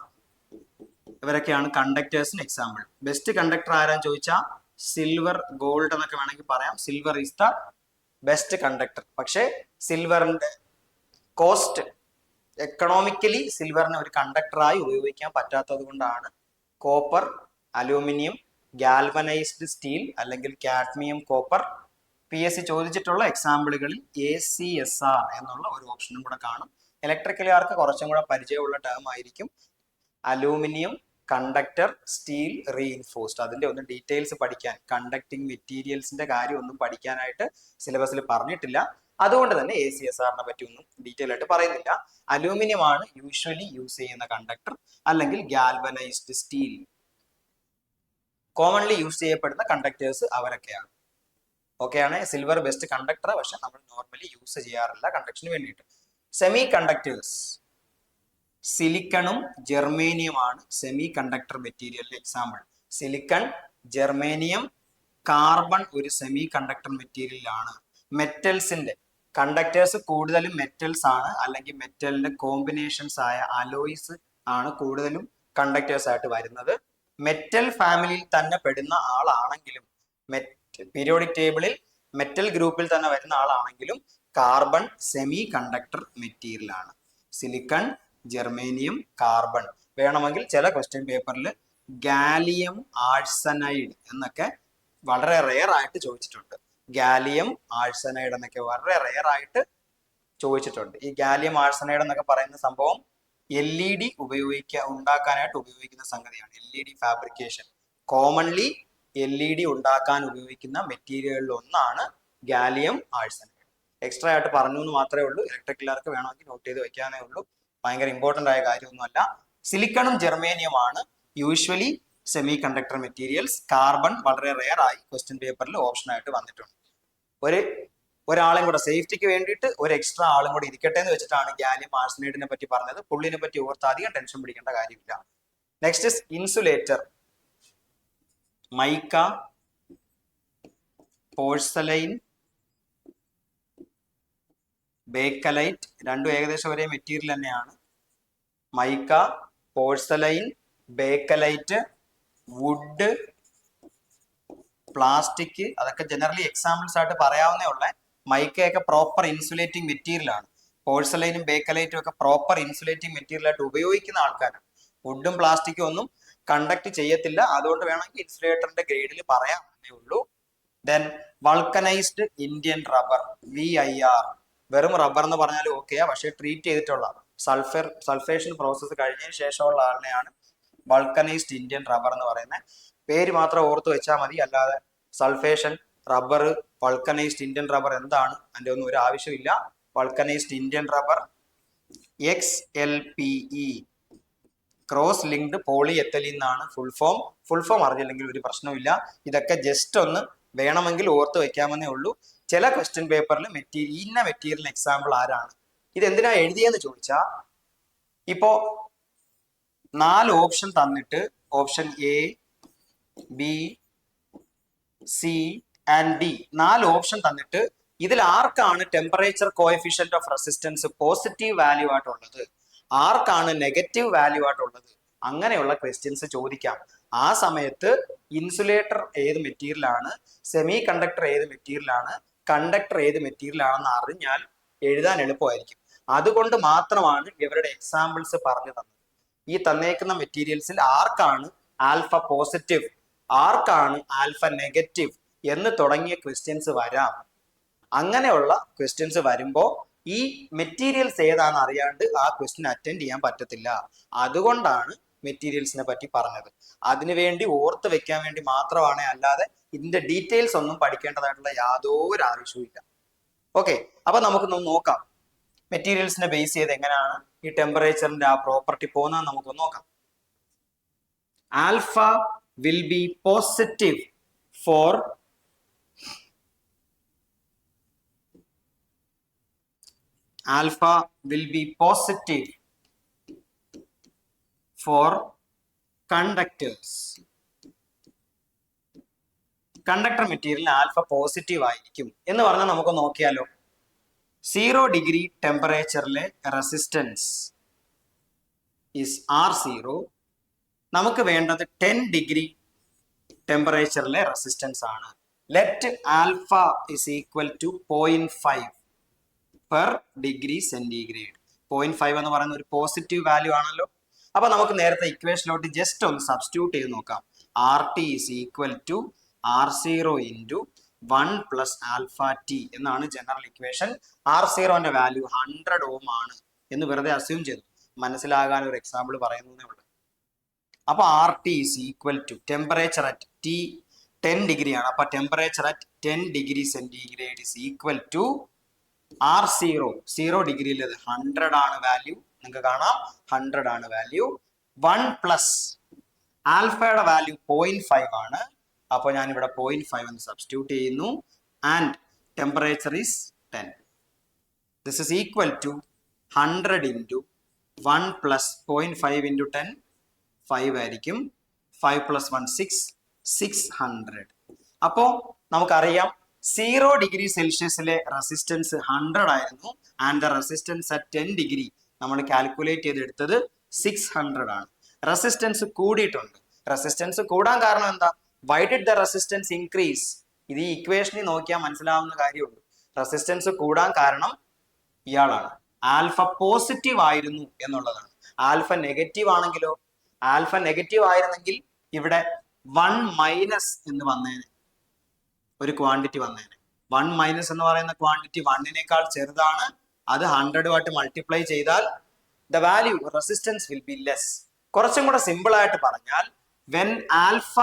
ഇവരൊക്കെയാണ് കണ്ടക്ടേഴ്സിന് എക്സാമ്പിൾ. ബെസ്റ്റ് കണ്ടക്ടർ ആരാന്ന് ചോദിച്ചാൽ സിൽവർ, ഗോൾഡ് എന്നൊക്കെ വേണമെങ്കിൽ പറയാം. Silver is the best conductor. പക്ഷേ സിൽവറിന്റെ കോസ്റ്റ്, എക്കണോമിക്കലി സിൽവറിനെ ഒരു കണ്ടക്ടറായി ഉപയോഗിക്കാൻ പറ്റാത്തത് കൊണ്ടാണ് കോപ്പർ, അലൂമിനിയം, ഗാൽവനൈസ്ഡ് സ്റ്റീൽ അല്ലെങ്കിൽ കാഡ്മിയം, കോപ്പർ. PSC ചോദിച്ചിട്ടുള്ള എക്സാമ്പിളുകളിൽ ACSR എന്നുള്ള ഒരു ഓപ്ഷനും കൂടെ കാണും. ഇലക്ട്രിക്കലുകാർക്ക് കുറച്ചും കൂടെ പരിചയമുള്ള ടേം ആയിരിക്കും അലൂമിനിയം കണ്ടക്ടർ, സ്റ്റീൽ റീഇൻഫോഴ്സ്ഡ്. അതിന്റെ ഒന്നും ഡീറ്റെയിൽസ് പഠിക്കാൻ, കണ്ടക്ടിങ് മെറ്റീരിയൽസിന്റെ കാര്യം ഒന്നും പഠിക്കാനായിട്ട് സിലബസിൽ പറഞ്ഞിട്ടില്ല. അതുകൊണ്ട് തന്നെ ACSRനെ പറ്റി ഒന്നും ഡീറ്റെയിൽ ആയിട്ട് പറയുന്നില്ല. അലൂമിനിയം ആണ് യൂഷ്വലി യൂസ് ചെയ്യുന്ന കണ്ടക്ടർ, അല്ലെങ്കിൽ ഗാൽവനൈസ്ഡ് സ്റ്റീൽ. കോമൺലി യൂസ് ചെയ്യപ്പെടുന്ന കണ്ടക്ടേഴ്സ് അവരൊക്കെയാണ്. ഓക്കെയാണ്. സിൽവർ ബെസ്റ്റ് കണ്ടക്ടർ, പക്ഷെ നമ്മൾ നോർമലി യൂസ് ചെയ്യാറില്ല കണ്ടക്ഷന് വേണ്ടിയിട്ട്. സെമി കണ്ടക്ടേഴ്സ്, സിലിക്കണും ജെർമേനിയമാണ് സെമി കണ്ടക്ടർ മെറ്റീരിയലിന്റെ എക്സാമ്പിൾ. സിലിക്കൺ, ജെർമേനിയം, കാർബൺ ഒരു സെമി കണ്ടക്ടർ മെറ്റീരിയലാണ്. മെറ്റൽസിന്റെ കണ്ടക്ടേഴ്സ് കൂടുതലും മെറ്റൽസ് ആണ്, അല്ലെങ്കിൽ മെറ്റലിന്റെ കോമ്പിനേഷൻസ് ആയ അലോയ്സ് ആണ് കൂടുതലും കണ്ടക്ടേഴ്സ് ആയിട്ട് വരുന്നത്. മെറ്റൽ ഫാമിലിയിൽ തന്നെ പെടുന്ന ആളാണെങ്കിലും പീരിയോഡിക് ടേബിളിൽ മെറ്റൽ ഗ്രൂപ്പിൽ തന്നെ വരുന്ന ആളാണെങ്കിലും കാർബൺ സെമി കണ്ടക്ടർ മെറ്റീരിയൽ ആണ്. Silicon, germanium, carbon. വേണമെങ്കിൽ ചില ക്വസ്റ്റ്യൻ പേപ്പറിൽ ഗാലിയം ആഴ്സനൈഡ് എന്നൊക്കെ വളരെ റെയർ ആയിട്ട് ചോദിച്ചിട്ടുണ്ട്. ഗാലിയം ആഴ്സനൈഡ് എന്നൊക്കെ വളരെ റെയർ ആയിട്ട് ചോദിച്ചിട്ടുണ്ട്. ഈ ഗാലിയം ആഴ്സനൈഡ് എന്നൊക്കെ പറയുന്ന സംഭവം LED ഉണ്ടാക്കാനായിട്ട് ഉപയോഗിക്കുന്ന സംഗതിയാണ്. LED fabrication. കോമൺലി LED ഉണ്ടാക്കാൻ ഉപയോഗിക്കുന്ന മെറ്റീരിയലിൽ ഒന്നാണ് ഗാലിയം ആഴ്സനൈഡ്. എക്സ്ട്രാ ആയിട്ട് പറഞ്ഞു എന്ന് മാത്രമേ ഉള്ളൂ. ഇലക്ട്രിക്കലുകാർക്ക് വേണമെങ്കിൽ നോട്ട് ചെയ്ത് വെക്കാനേ ഉള്ളൂ. ഭയങ്കര ഇമ്പോർട്ടൻ്റ് ആയ കാര്യമൊന്നുമല്ല. സിലിക്കണും ജെർമേനിയമാണ് usually semiconductor materials. Carbon വളരെ റെയർ ആയി ക്വസ്റ്റ്യൻ പേപ്പറിൽ ഓപ്ഷൻ ആയിട്ട് വന്നിട്ടുണ്ട്. ഒരാളും കൂടെ സേഫ്റ്റിക്ക് വേണ്ടിയിട്ട് ഒരു എക്സ്ട്രാ ആളും കൂടെ ഇരിക്കട്ടെ എന്ന് വെച്ചിട്ടാണ് ഗാലിയം ആഴ്സനൈഡിനെ പറ്റി പറഞ്ഞത്. പുള്ളിനെ പറ്റി ഓർത്ത് അധികം ടെൻഷൻ പിടിക്കേണ്ട കാര്യമില്ല. Next is insulator. Mica, porcelain, bakelite. രണ്ടും ഏകദേശം ഒരേ മെറ്റീരിയൽ തന്നെയാണ്. Mica, porcelain, bakelite, wood, plastic. അതൊക്കെ ജനറലി എക്സാമ്പിൾസ് ആയിട്ട് പറയാവുന്നേ ഉള്ളേ. മൈക്കയൊക്കെ പ്രോപ്പർ ഇൻസുലേറ്റിംഗ് മെറ്റീരിയൽ ആണ്. പോഴ്സലൈനും ബേക്കലൈറ്റും ഒക്കെ പ്രോപ്പർ ഇൻസുലേറ്റിംഗ് മെറ്റീരിയൽ ആയിട്ട് ഉപയോഗിക്കുന്ന ആൾക്കാരാണ്. വുഡും പ്ലാസ്റ്റിക്കും ഒന്നും കണ്ടക്ട് ചെയ്യത്തില്ല. അതുകൊണ്ട് വേണമെങ്കിൽ ഇൻസുലേറ്ററിന്റെ ഗ്രേഡിൽ പറയാവുന്നേ ഉള്ളൂ. Then vulcanised Indian rubber, VIR. വെറും റബ്ബർ എന്ന് പറഞ്ഞാൽ ഓക്കെയാ, പക്ഷെ ട്രീറ്റ് ചെയ്തിട്ടുള്ള സൾഫേഷൻ പ്രോസസ്സ് കഴിഞ്ഞതിന് ശേഷമുള്ള ആളിനെയാണ് വൾക്കനൈസ്ഡ് ഇന്ത്യൻ റബ്ബർ എന്ന് പറയുന്നത്. പേര് മാത്രം ഓർത്ത് വെച്ചാൽ മതി. അല്ലാതെ sulphation, rubber, vulcanised Indian rubber എന്താണ് അതിൻ്റെ ഒന്നും ഒരു ആവശ്യമില്ല. Vulcanised Indian rubber, XLPE, cross linked polyethylene എന്നാണ് ഫുൾ ഫോം. ഫുൾ ഫോം അറിഞ്ഞില്ലെങ്കിൽ ഒരു പ്രശ്നമില്ല. ഇതൊക്കെ ജസ്റ്റ് ഒന്ന് വേണമെങ്കിൽ ഓർത്ത് വെക്കാമെന്നേ ഉള്ളൂ. ചില ക്വസ്റ്റ്യൻ പേപ്പറിൽ ഇന്ന മെറ്റീരിയൽ എക്സാമ്പിൾ ആരാണ്, ഇതെന്തിനാ എഴുതിയെന്ന് ചോദിച്ചാൽ, ഇപ്പോ 4 ഓപ്ഷൻ തന്നിട്ട് option A, B, C and D 4 option തന്നിട്ട് ഇതിൽ ആർക്കാണ് temperature coefficient of resistance positive value ആയിട്ടുള്ളത്, ആർക്കാണ് നെഗറ്റീവ് വാല്യൂ ആയിട്ടുള്ളത്, അങ്ങനെയുള്ള ക്വസ്റ്റ്യൻസ് ചോദിക്കാം. ആ സമയത്ത് ഇൻസുലേറ്റർ ഏത് മെറ്റീരിയൽ ആണ്, സെമി കണ്ടക്ടർ ഏത് മെറ്റീരിയൽ ആണ്, കണ്ടക്ടർ ഏത് മെറ്റീരിയൽ ആണെന്ന് അറിഞ്ഞാൽ എഴുതാൻ എളുപ്പമായിരിക്കും. അതുകൊണ്ട് മാത്രമാണ് ഇവരുടെ എക്സാമ്പിൾസ് പറഞ്ഞു തന്നത്. ഈ തന്നേക്കുന്ന മെറ്റീരിയൽസിൽ ആർക്കാണ് ആൽഫ പോസിറ്റീവ്, ആർക്കാണ് ആൽഫ നെഗറ്റീവ് എന്ന് തുടങ്ങിയ ക്വസ്റ്റ്യൻസ് വരാം. അങ്ങനെയുള്ള ക്വസ്റ്റ്യൻസ് വരുമ്പോൾ ഈ മെറ്റീരിയൽസ് ഏതാണെന്ന് അറിയാണ്ട് ആ ക്വസ്റ്റ്യൻ അറ്റൻഡ് ചെയ്യാൻ പറ്റത്തില്ല. അതുകൊണ്ടാണ് മെറ്റീരിയൽസിനെ പറ്റി പറഞ്ഞത്. അതിനുവേണ്ടി ഓർത്ത് വെക്കാൻ വേണ്ടി മാത്രമാണ്, അല്ലാതെ ഇതിന്റെ ഡീറ്റെയിൽസ് ഒന്നും പഠിക്കേണ്ടതായിട്ടുള്ള യാതൊരു ആവശ്യവും ഇല്ല. ഓക്കെ, അപ്പൊ നമുക്കൊന്ന് നോക്കാം മെറ്റീരിയൽസിനെ ബേസ് ചെയ്ത് എങ്ങനെയാണ് ഈ ടെമ്പറേച്ചറിന്റെ ആ പ്രോപ്പർട്ടി പോകുന്നത് നമുക്കൊന്ന് നോക്കാം. Alpha will be positive for conductors. Conductor material alpha positive ആയിരിക്കും എന്ന് പറഞ്ഞാൽ നമുക്ക് നോക്കിയാലോ. 0 ഡിഗ്രി ടെമ്പറേച്ചറിലെ റെസിസ്റ്റൻസ് ഇസ് R0. നമുക്ക് വേണ്ടത് 10 ഡിഗ്രി ടെമ്പറേച്ചറിലെ റെസിസ്റ്റൻസ് ആണ്. Let alpha is equal to 0.5 per degree centigrade. 0.5 എന്ന് പറയുന്ന ഒരു പോസിറ്റീവ് വാല്യൂ ആണല്ലോ. അപ്പൊ നമുക്ക് നേരത്തെ ഇക്വേഷനിലോട്ട് ജസ്റ്റ് ഒന്ന് സബ്സ്റ്റിറ്റ്യൂട്ട് ചെയ്ത് നോക്കാം. RT is equal to R0 into 1 plus alpha T എന്നാണ് ജനറൽ ഇക്വേഷൻ. R0ന്റെ വാല്യൂ 100 ഓം ആണ് എന്ന് വെറുതെ അസ്യൂം ചെയ്തു, മനസ്സിലാകാൻ ഒരു എക്സാമ്പിൾ പറയുന്നതേ ഉള്ളൂ. അപ്പൊ RT is equal to temperature at T 10 degree ആണ്. അപ്പൊ temperature at 10 degree centigrade is equal to R0. 0 ഡിഗ്രിയിൽ 100 ആണ് വാല്യൂ, നിങ്ങൾക്ക് കാണാം 100 ആണ് വാല്യൂ. 1 പ്ലസ് ആൽഫയുടെ വാല്യൂ 0.5 ആണ്. അപ്പോൾ ഞാൻ ഇവിടെ 0.5 എന്ന് സബ്സ്റ്റിറ്റ്യൂട്ട് ചെയ്യുന്നു. And temperature is 10. This is equal to 100 into 1 plus 0.5 into 10 5 ആയിരിക്കും. 5 പ്ലസ് 1 600. അപ്പോൾ നമുക്കറിയാം 0 ഡിഗ്രി സെൽഷ്യസിലെ റെസിസ്റ്റൻസ് 100 ആയിരുന്നു. And the resistance at 10 degree നമ്മൾ കാൽക്കുലേറ്റ് ചെയ്തെടുത്തത് 600 ആണ്. റെസിസ്റ്റൻസ് കൂടിയിട്ടുണ്ട്. റെസിസ്റ്റൻസ് കൂടാൻ കാരണം എന്താ? Why did the resistance increase? ഇത് ഈ ഇക്വേഷനിൽ നോക്കിയാൽ മനസ്സിലാവുന്ന കാര്യമുള്ളൂ. റെസിസ്റ്റൻസ് കൂടാൻ കാരണം ഇയാളാണ്. ആൽഫ പോസിറ്റീവ് ആയിരുന്നു എന്നുള്ളതാണ്. ആൽഫ നെഗറ്റീവ് ആണെങ്കിലോ? ആൽഫ നെഗറ്റീവ് ആയിരുന്നെങ്കിൽ ഇവിടെ 1 മൈനസ് എന്ന് വന്നേനെ, ഒരു ക്വാണ്ടിറ്റി വന്നേനെ. 1 മൈനസ് എന്ന് പറയുന്ന ക്വാണ്ടിറ്റി 1നേക്കാൾ ചെറുതാണ്. അത് 100 മൾട്ടിപ്ലൈ ചെയ്താൽ the value resistance will be less. കുറച്ചും കൂടെ സിമ്പിൾ ആയിട്ട് പറഞ്ഞാൽ, വെൻ ആൽഫ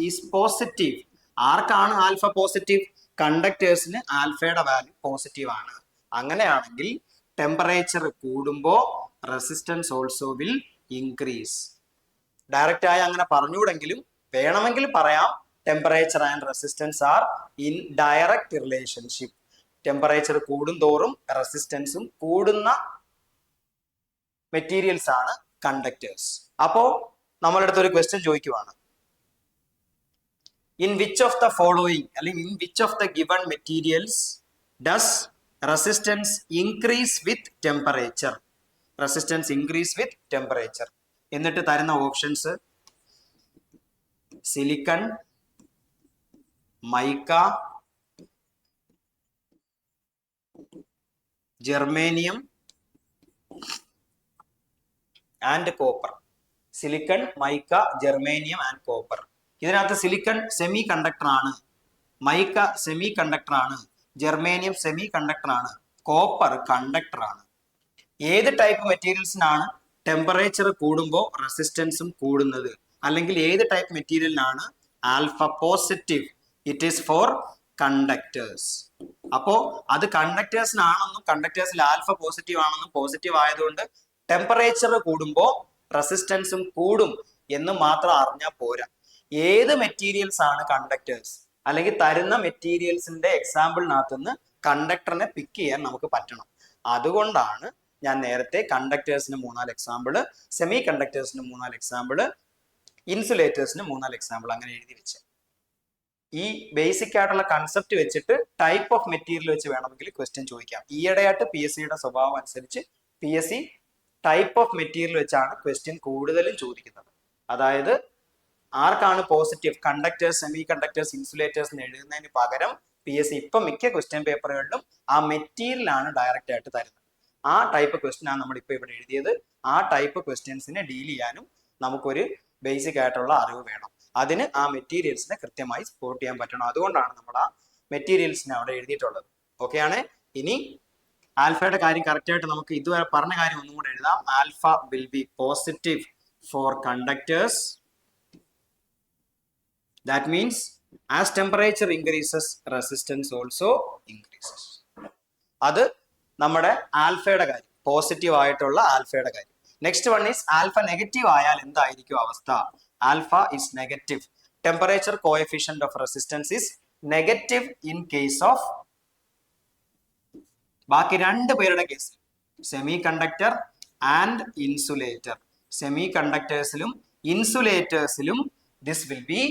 ഈസ് പോസിറ്റീവ്, ആർക്കാണ് ആൽഫ പോസിറ്റീവ്? കണ്ടക്ടേഴ്സിന് ആൽഫയുടെ വാല്യൂ പോസിറ്റീവ് ആണ്. അങ്ങനെയാണെങ്കിൽ ടെമ്പറേച്ചർ കൂടുമ്പോൾ resistance also will increase. Direct ആയി അങ്ങനെ പറഞ്ഞുകൂടെങ്കിലും വേണമെങ്കിൽ പറയാം, temperature and resistance are in direct relationship. Temperature കൂടുന്തോറും റെസിസ്റ്റൻസും കൂടുന്ന മെറ്റീരിയൽസ് ആണ് കണ്ടക്ടേഴ്സ്. അപ്പോ നമ്മളുടെ അടുത്ത് ഒരു ക്വസ്റ്റ്യൻ ചോദിക്കുവാണ്, in which of the following അല്ലെങ്കിൽ in which of the given materials does resistance increase with temperature? Resistance increase with temperature. എന്നിട്ട് തരുന്ന options silicon, mica, germanium and copper. Silicon, mica, germanium and copper. ഇതിനകത്ത് silicon semiconductor ആണ്, mica semiconductor ആണ്, germanium semiconductor ആണ്, copper conductor ആണ്. ഏത് type മെറ്റീരിയൽസിനാണ് temperature കൂടുമ്പോൾ റെസിസ്റ്റൻസും കൂടുന്നത്? അല്ലെങ്കിൽ ഏത് ടൈപ്പ് മെറ്റീരിയലിനാണ് alpha positive? It is for conductors. അപ്പോ അത് കണ്ടക്ടേഴ്സിനാണെന്നും കണ്ടക്ടേഴ്സിൽ ആൽഫ പോസിറ്റീവ് ആണെന്നും പോസിറ്റീവ് ആയതുകൊണ്ട് ടെമ്പറേച്ചർ കൂടുമ്പോൾ റെസിസ്റ്റൻസും കൂടും എന്ന് മാത്രം അറിഞ്ഞാൽ പോരാ. ഏത് മെറ്റീരിയൽസ് ആണ് കണ്ടക്ടേഴ്സ്, അല്ലെങ്കിൽ തരുന്ന മെറ്റീരിയൽസിന്റെ എക്സാമ്പിളിനകത്ത് നിന്ന് കണ്ടക്ടറിനെ പിക്ക് ചെയ്യാൻ നമുക്ക് പറ്റണം. അതുകൊണ്ടാണ് ഞാൻ നേരത്തെ കണ്ടക്ടേഴ്സിന് 3-4 എക്സാമ്പിള്, സെമി കണ്ടക്ടേഴ്സിന് 3-4 എക്സാമ്പിള്, ഇൻസുലേറ്റേഴ്സിന് 3-4 എക്സാമ്പിൾ അങ്ങനെ എഴുതി വെച്ചത്. ഈ ബേസിക് ആയിട്ടുള്ള കൺസെപ്റ്റ് വെച്ചിട്ട് ടൈപ്പ് ഓഫ് മെറ്റീരിയൽ വെച്ച് വേണമെങ്കിൽ ക്വസ്റ്റ്യൻ ചോദിക്കാം. ഈയിടെയായിട്ട് PSCയുടെ സ്വഭാവം അനുസരിച്ച് PSC ടൈപ്പ് ഓഫ് മെറ്റീരിയൽ വെച്ചാണ് ക്വസ്റ്റ്യൻ കൂടുതലും ചോദിക്കുന്നത്. അതായത് ആർക്കാണ് positive, conductors, semi conductors, insulators എന്ന് എഴുതുന്നതിന് പകരം PSC ഇപ്പൊ മിക്ക ക്വസ്റ്റ്യൻ പേപ്പറുകളിലും ആ മെറ്റീരിയലാണ് ഡയറക്റ്റ് ആയിട്ട് തരുന്നത്. ആ ടൈപ്പ് ക്വസ്റ്റ്യൻ ആണ് നമ്മൾ ഇപ്പൊ ഇവിടെ എഴുതിയത്. ആ ടൈപ്പ് ക്വസ്റ്റ്യൻസിനെ ഡീൽ ചെയ്യാനും നമുക്കൊരു ബേസിക് ആയിട്ടുള്ള അറിവ് വേണം. അതിന് ആ മെറ്റീരിയൽസിനെ കൃത്യമായി സപ്പോർട്ട് ചെയ്യാൻ പറ്റണം. അതുകൊണ്ടാണ് നമ്മൾ ആ മെറ്റീരിയൽസിനെ അവിടെ എഴുതിയിട്ടുള്ളത്. ഓക്കെ ആണ്. ഇനി ആൽഫയുടെ കാര്യം കറക്റ്റ് ആയിട്ട് നമുക്ക് ഇതുവരെ പറഞ്ഞ കാര്യം ഒന്നും കൂടെ എഴുതാം. Alpha will be positive for conductors. That means as temperature increases, resistance also increases. അത് നമ്മുടെ ആൽഫയുടെ കാര്യം, പോസിറ്റീവ് ആയിട്ടുള്ള ആൽഫയുടെ കാര്യം. Next one is alpha negative ആയാൽ എന്തായിരിക്കും അവസ്ഥ? Alpha is negative. Temperature coefficient of resistance is negative in case of, ബാക്കി 2 പേരുടെ കേസിൽ, സെമി കണ്ടക്ടർ ആൻഡ് ഇൻസുലേറ്റർ. സെമി കണ്ടക്ടേഴ്സിലും ഇൻസുലേറ്റേഴ്സിലും this will be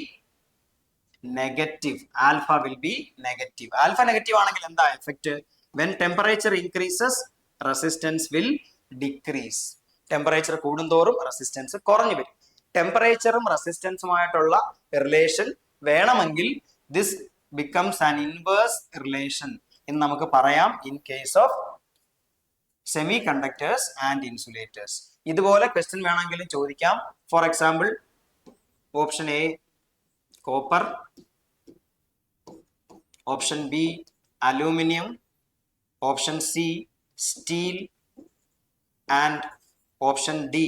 negative. Alpha will be negative. Alpha negative ആണെങ്കിൽ എന്താ effect? When temperature increases resistance will decrease. Temperature കൂടുന്തോറും resistance കുറഞ്ഞു വരും. ടെമ്പറേച്ചറും റെസിസ്റ്റൻസുമായിട്ടുള്ള റിലേഷൻ വേണമെങ്കിൽ this becomes an inverse relation എന്ന് നമുക്ക് പറയാം in case of semiconductors and insulators. ഇതുപോലെ ക്വസ്റ്റ്യൻ വേണമെങ്കിലും ചോദിക്കാം. For example, option A copper, option B aluminium, option C steel and option D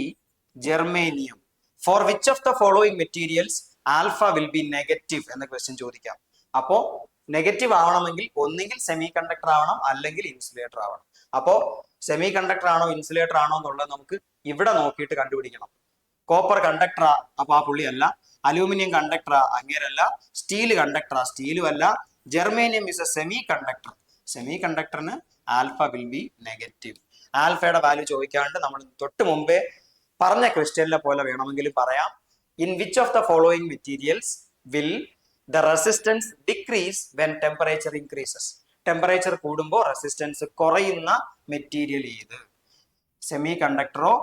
germanium. For which of the following materials alpha will be negative എന്ന question ചോദിക്കാം. അപ്പോ negative ആവണമെങ്കിൽ ഒന്നുകിൽ semi conductor ആവണം, അല്ലെങ്കിൽ ഇൻസുലേറ്റർ ആവണം. അപ്പോ സെമി കണ്ടക്ടർ ആണോ ഇൻസുലേറ്റർ ആണോ എന്നുള്ളത് നമുക്ക് ഇവിടെ നോക്കിയിട്ട് കണ്ടുപിടിക്കണം. കോപ്പർ കണ്ടക്ടറാ, അപ്പൊ ആ പുള്ളി അല്ല. അലൂമിനിയം കണ്ടക്ടറാ, അങ്ങേരല്ല. സ്റ്റീൽ കണ്ടക്ടറാ, സ്റ്റീലും അല്ല. Germanium is a semiconductor. സെമി കണ്ടക്ടറിന് ആൽഫ വിൽ ബി നെഗറ്റീവ്. ആൽഫയുടെ വാല്യൂ ചോദിക്കാണ്ട് നമ്മൾ തൊട്ട് മുമ്പേ പറഞ്ഞ ക്വസ്റ്റ്യനിലെ പോലെ വേണമെങ്കിലും പറയാം. In which of the following materials will the resistance decrease when temperature increases? Temperature കൂടുമ്പോൾ റെസിസ്റ്റൻസ് കുറയുന്ന മെറ്റീരിയൽ ഏത്? സെമി കണ്ടക്ടറോ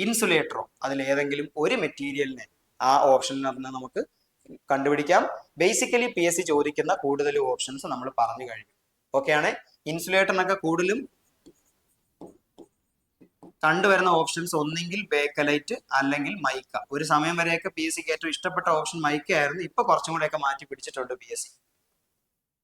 ഇൻസുലേറ്ററോ അതിലേതെങ്കിലും ഒരു മെറ്റീരിയലിനെ ആ ഓപ്ഷനിൽ നിന്ന് നമുക്ക് കണ്ടുപിടിക്കാം. ബേസിക്കലി PSC ചോദിക്കുന്ന കൂടുതൽ ഓപ്ഷൻസ് നമ്മൾ പറഞ്ഞു കഴിഞ്ഞു. ഓക്കെ ആണ്. ഇൻസുലേറ്ററിനൊക്കെ കൂടുതലും കണ്ടുവരുന്ന ഓപ്ഷൻസ് ഒന്നെങ്കിൽ ബേക്കലൈറ്റ് അല്ലെങ്കിൽ മൈക്ക. ഒരു സമയം വരെയൊക്കെ PSCക്ക് ഏറ്റവും ഇഷ്ടപ്പെട്ട ഓപ്ഷൻ മൈക്ക ആയിരുന്നു. ഇപ്പൊ കുറച്ചും കൂടെയൊക്കെ മാറ്റി പിടിച്ചിട്ടുണ്ട് PSC.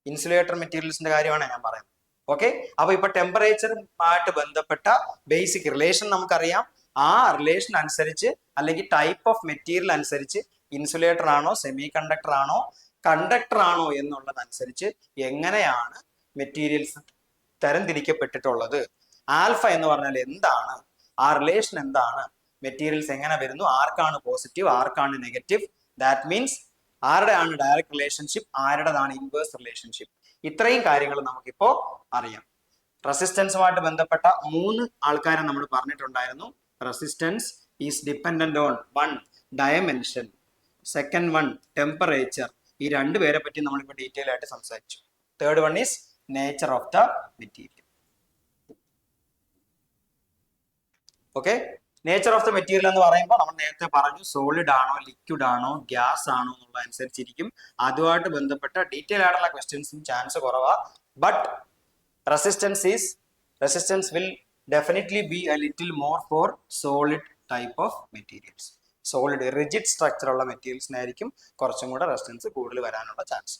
ഇൻസുലേറ്റർ മെറ്റീരിയൽസിന്റെ കാര്യമാണ് ഞാൻ പറയുന്നത്. ഓക്കെ, അപ്പൊ ഇപ്പൊ ടെമ്പറേച്ചറുമായിട്ട് ബന്ധപ്പെട്ട ബേസിക് റിലേഷൻ നമുക്കറിയാം. ആ റിലേഷൻ അനുസരിച്ച് അല്ലെങ്കിൽ ടൈപ്പ് ഓഫ് മെറ്റീരിയൽ അനുസരിച്ച് ഇൻസുലേറ്റർ ആണോ സെമി കണ്ടക്ടർ ആണോ കണ്ടക്ടർ ആണോ എന്നുള്ളതനുസരിച്ച് എങ്ങനെയാണ് മെറ്റീരിയൽസ് തരംതിരിക്കപ്പെട്ടിട്ടുള്ളത്, ആൽഫ എന്ന് പറഞ്ഞാൽ എന്താണ്, ആ റിലേഷൻ എന്താണ്, മെറ്റീരിയൽസ് എങ്ങനെ വരുന്നു, ആർക്കാണ് പോസിറ്റീവ് ആർക്കാണ് നെഗറ്റീവ്, ദാറ്റ് മീൻസ് ആരുടെയാണ് ഡയറക്റ്റ് റിലേഷൻഷിപ്പ് ആരുടേതാണ് ഇൻവേഴ്സ് റിലേഷൻഷിപ്പ്, ഇത്രയും കാര്യങ്ങൾ നമുക്കിപ്പോ അറിയാം. റെസിസ്റ്റൻസുമായിട്ട് ബന്ധപ്പെട്ട 3 ആൾക്കാരെ നമ്മൾ പറഞ്ഞിട്ടുണ്ടായിരുന്നു. Resistance is dependent on 1 dimension, second 1 temperature. ഈ 2 പേരെ പറ്റി നമ്മളിപ്പോ ഡീറ്റെയിൽ ആയിട്ട് സംസാരിച്ചു. Third 1 is nature of the material. Okay, nature of the material എന്ന് പറയുമ്പോൾ നമ്മൾ നേരത്തെ പറഞ്ഞു സോളിഡ് ആണോ ലിക്വിഡ് ആണോ ഗ്യാസ് ആണോ എന്നുള്ള അനുസരിച്ചിരിക്കും. അതുമായിട്ട് ബന്ധപ്പെട്ട ഡീറ്റെയിൽ ആയിട്ടുള്ള ക്വസ്റ്റ്യൻസിന് ചാൻസ് കുറവാ. But resistance will definitely be a little more for solid type of materials. Solid rigid structure ഉള്ള മെറ്റീരിയൽസിനായിരിക്കും കുറച്ചും കൂടെ റെസിസ്റ്റൻസ് കൂടുതൽ വരാനുള്ള chance.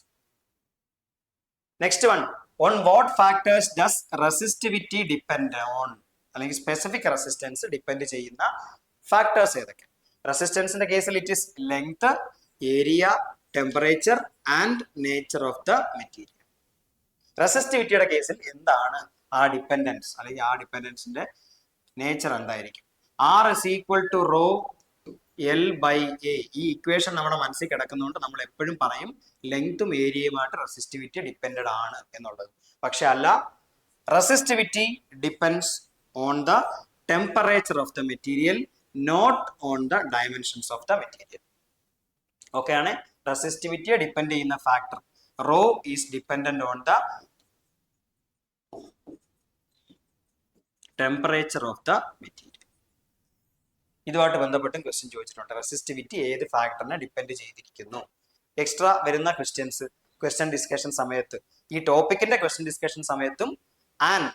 Next 1, on what factors does resistivity depend on, അല്ലെങ്കിൽ സ്പെസിഫിക് റെസിസ്റ്റൻസ് ഡിപ്പെൻഡ് ചെയ്യുന്ന ഫാക്ടേഴ്സ് ഏതൊക്കെ? റെസിസ്റ്റൻസിന്റെ കേസിൽ it is length, area, temperature and nature of the material. റെസിസ്റ്റിവിറ്റിയുടെ കേസിൽ എന്താണ് ആ ഡിപ്പെൻഡൻസ്, അല്ലെങ്കിൽ ആ ഡിപ്പെൻഡൻസിന്റെ നേച്ചർ എന്തായിരിക്കും? R is equal to rho L/A. ഈ ഇക്വേഷൻ നമ്മുടെ മനസ്സിൽ കിടക്കുന്നതുകൊണ്ട് നമ്മൾ എപ്പോഴും പറയും ലെങ്തും ഏരിയയുമായിട്ട് റെസിസ്റ്റിവിറ്റി ഡിപ്പെൻഡഡ് ആണ് എന്നുള്ളത്. പക്ഷെ അല്ല, resistivity depends on the temperature of the material, not on the dimensions of the material. Okay ആണ്. റെസിസ്റ്റിവിറ്റിയെ ഡിപ്പെൻഡ് ചെയ്യുന്ന factor rho is dependent on the temperature of the material. ഇതുമായിട്ട് ബന്ധപ്പെട്ടും ക്വസ്റ്റ്യൻ ചോദിച്ചിട്ടുണ്ട്. റെസിസ്റ്റിവിറ്റി ഏത് ഫാക്ടറിനെ ഡിപ്പെൻഡ് ചെയ്തിരിക്കുന്നു? എക്സ്ട്രാ വരുന്ന ക്വസ്റ്റ്യൻ ഡിസ്കഷൻ സമയത്ത്, ഈ ടോപ്പിക്കിന്റെ ക്വസ്റ്റ്യൻ ഡിസ്കഷൻ സമയത്തും ആൻഡ്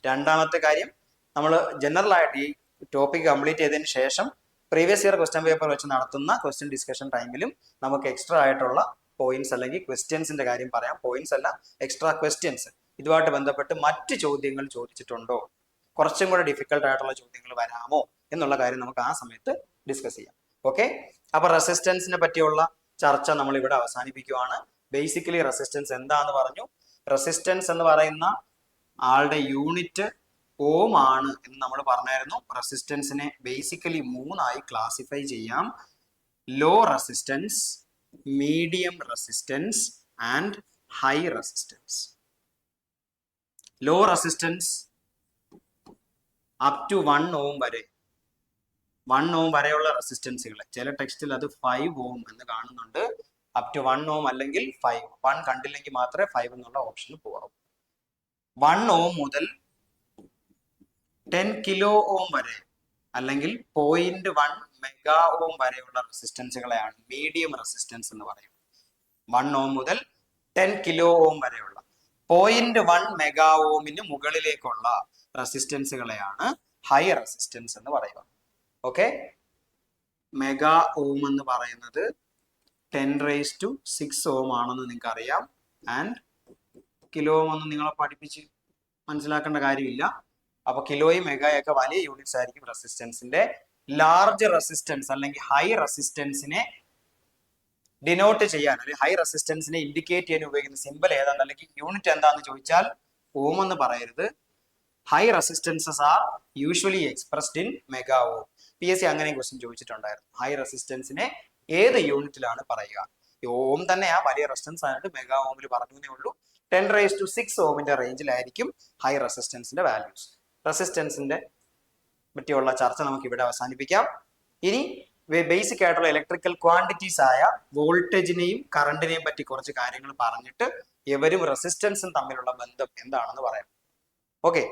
രണ്ടാമത്തെ കാര്യം നമ്മൾ ജനറൽ ആയിട്ട് ഈ ടോപ്പിക് കംപ്ലീറ്റ് ചെയ്തതിന് ശേഷം പ്രീവിയസ് ഇയർ ക്വസ്റ്റ്യൻ പേപ്പർ വെച്ച് നടത്തുന്ന ക്വസ്റ്റ്യൻ ഡിസ്കഷൻ ടൈമിലും നമുക്ക് എക്സ്ട്രാ ആയിട്ടുള്ള പോയിന്റ്സ് അല്ലെങ്കിൽ ക്വസ്റ്റ്യൻസിന്റെ കാര്യം പറയാം. പോയിന്റ്സ് അല്ല, എക്സ്ട്രാ ക്വസ്റ്റ്യൻസ്. ഇതുമായിട്ട് ബന്ധപ്പെട്ട് മറ്റ് ചോദ്യങ്ങൾ ചോദിച്ചിട്ടുണ്ടോ, കുറച്ചും കൂടെ ഡിഫിക്കൽട്ട് ആയിട്ടുള്ള ചോദ്യങ്ങൾ വരാമോ എന്നുള്ള കാര്യം നമുക്ക് ആ സമയത്ത് ഡിസ്കസ് ചെയ്യാം. ഓക്കെ, അപ്പൊ റെസിസ്റ്റൻസിനെ പറ്റിയുള്ള ചർച്ച നമ്മൾ ഇവിടെ അവസാനിപ്പിക്കുകയാണ്. ബേസിക്കലി റെസിസ്റ്റൻസ് എന്താന്ന് പറഞ്ഞു. റെസിസ്റ്റൻസ് എന്ന് പറയുന്ന ആളുടെ യൂണിറ്റ് ഓം ആണ് എന്ന് നമ്മൾ പറഞ്ഞായിരുന്നു. റെസിസ്റ്റൻസിനെ ബേസിക്കലി 3 ക്ലാസിഫൈ ചെയ്യാം: low resistance, medium resistance and high resistance. Low resistance up to 1 ohm വരെ, 1 ohm വരെയുള്ള റെസിസ്റ്റൻസുകൾ, ചില ടെക്സ്റ്റിൽ അത് 5 ohm എന്ന് കാണുന്നുണ്ട്. അപ് ടു 1 ohm അല്ലെങ്കിൽ 5. 1 കണ്ടില്ലെങ്കിൽ മാത്രമേ 5 എന്നുള്ള ഓപ്ഷന് പോകാവൂ. 1 ohm മുതൽ 10 കിലോ ഓം വരെ അല്ലെങ്കിൽ 0.1 മെഗാ ഓം വരെയുള്ള റെസിസ്റ്റൻസുകളെയാണ് മീഡിയം റെസിസ്റ്റൻസ് എന്ന് പറയുന്നത്. 1 ohm മുതൽ 10 കിലോ ഓം വരെയുള്ള 0.1 മെഗാ ഓമിന് മുകളിലേക്കുള്ള റെസിസ്റ്റൻസുകളെയാണ് ഹൈ റെസിസ്റ്റൻസ് എന്ന് പറയുക. ഓക്കെ, മെഗാ ഓം എന്ന് പറയുന്നത് 10⁻6 ohm ആണെന്ന് നിങ്ങൾക്ക് അറിയാം. ആൻഡ് കിലോ ഓം ഒന്നും നിങ്ങളെ പഠിപ്പിച്ച് മനസ്സിലാക്കേണ്ട കാര്യമില്ല. അപ്പൊ കിലോയും മെഗായൊക്കെ വലിയ യൂണിറ്റ്സ് ആയിരിക്കും റെസിസ്റ്റൻസിന്റെ. ലാർജ് റെസിസ്റ്റൻസ് അല്ലെങ്കിൽ ഹൈ റെസിസ്റ്റൻസിനെ ഡിനോട്ട് ചെയ്യാൻ, അല്ലെങ്കിൽ ഹൈ റെസിസ്റ്റൻസിനെ ഇൻഡിക്കേറ്റ് ചെയ്യാൻ ഉപയോഗിക്കുന്ന സിമ്പിൾ ഏതാണ് അല്ലെങ്കിൽ യൂണിറ്റ് എന്താന്ന് ചോദിച്ചാൽ ഓം എന്ന് പറയരുത്. High resistances are usually expressed in mega ohm. PSC അങ്ങനെ ക്വസ്റ്റ്യൻ ചോദിച്ചിട്ടുണ്ടായിരുന്നു. ഹൈ റെസിസ്റ്റൻസിനെ ഏത് യൂണിറ്റിലാണ് പറയുക? ഓം തന്നെയാ വലിയ റെസിസ്റ്റൻസ് ആയിട്ട് മെഗാ ഓമിൽ പറഞ്ഞേ ഉള്ളൂ. 10⁻6 ഓമിന്റെ റേഞ്ചിലായിരിക്കും ഹൈ റെസിസ്റ്റൻസിന്റെ വാല്യൂസ്. റെസിസ്റ്റൻസിന്റെ പറ്റിയുള്ള ചർച്ച നമുക്ക് ഇവിടെ അവസാനിപ്പിക്കാം. ഇനി ബേസിക് ആയിട്ടുള്ള ഇലക്ട്രിക്കൽ ക്വാണ്ടിറ്റീസ് ആയ വോൾട്ടേജിനെയും കറണ്ടിനെയും പറ്റി കുറച്ച് കാര്യങ്ങൾ പറഞ്ഞിട്ട് ഇവരും റെസിസ്റ്റൻസും തമ്മിലുള്ള ബന്ധം എന്താണെന്ന് പറയാം. ഓക്കെ.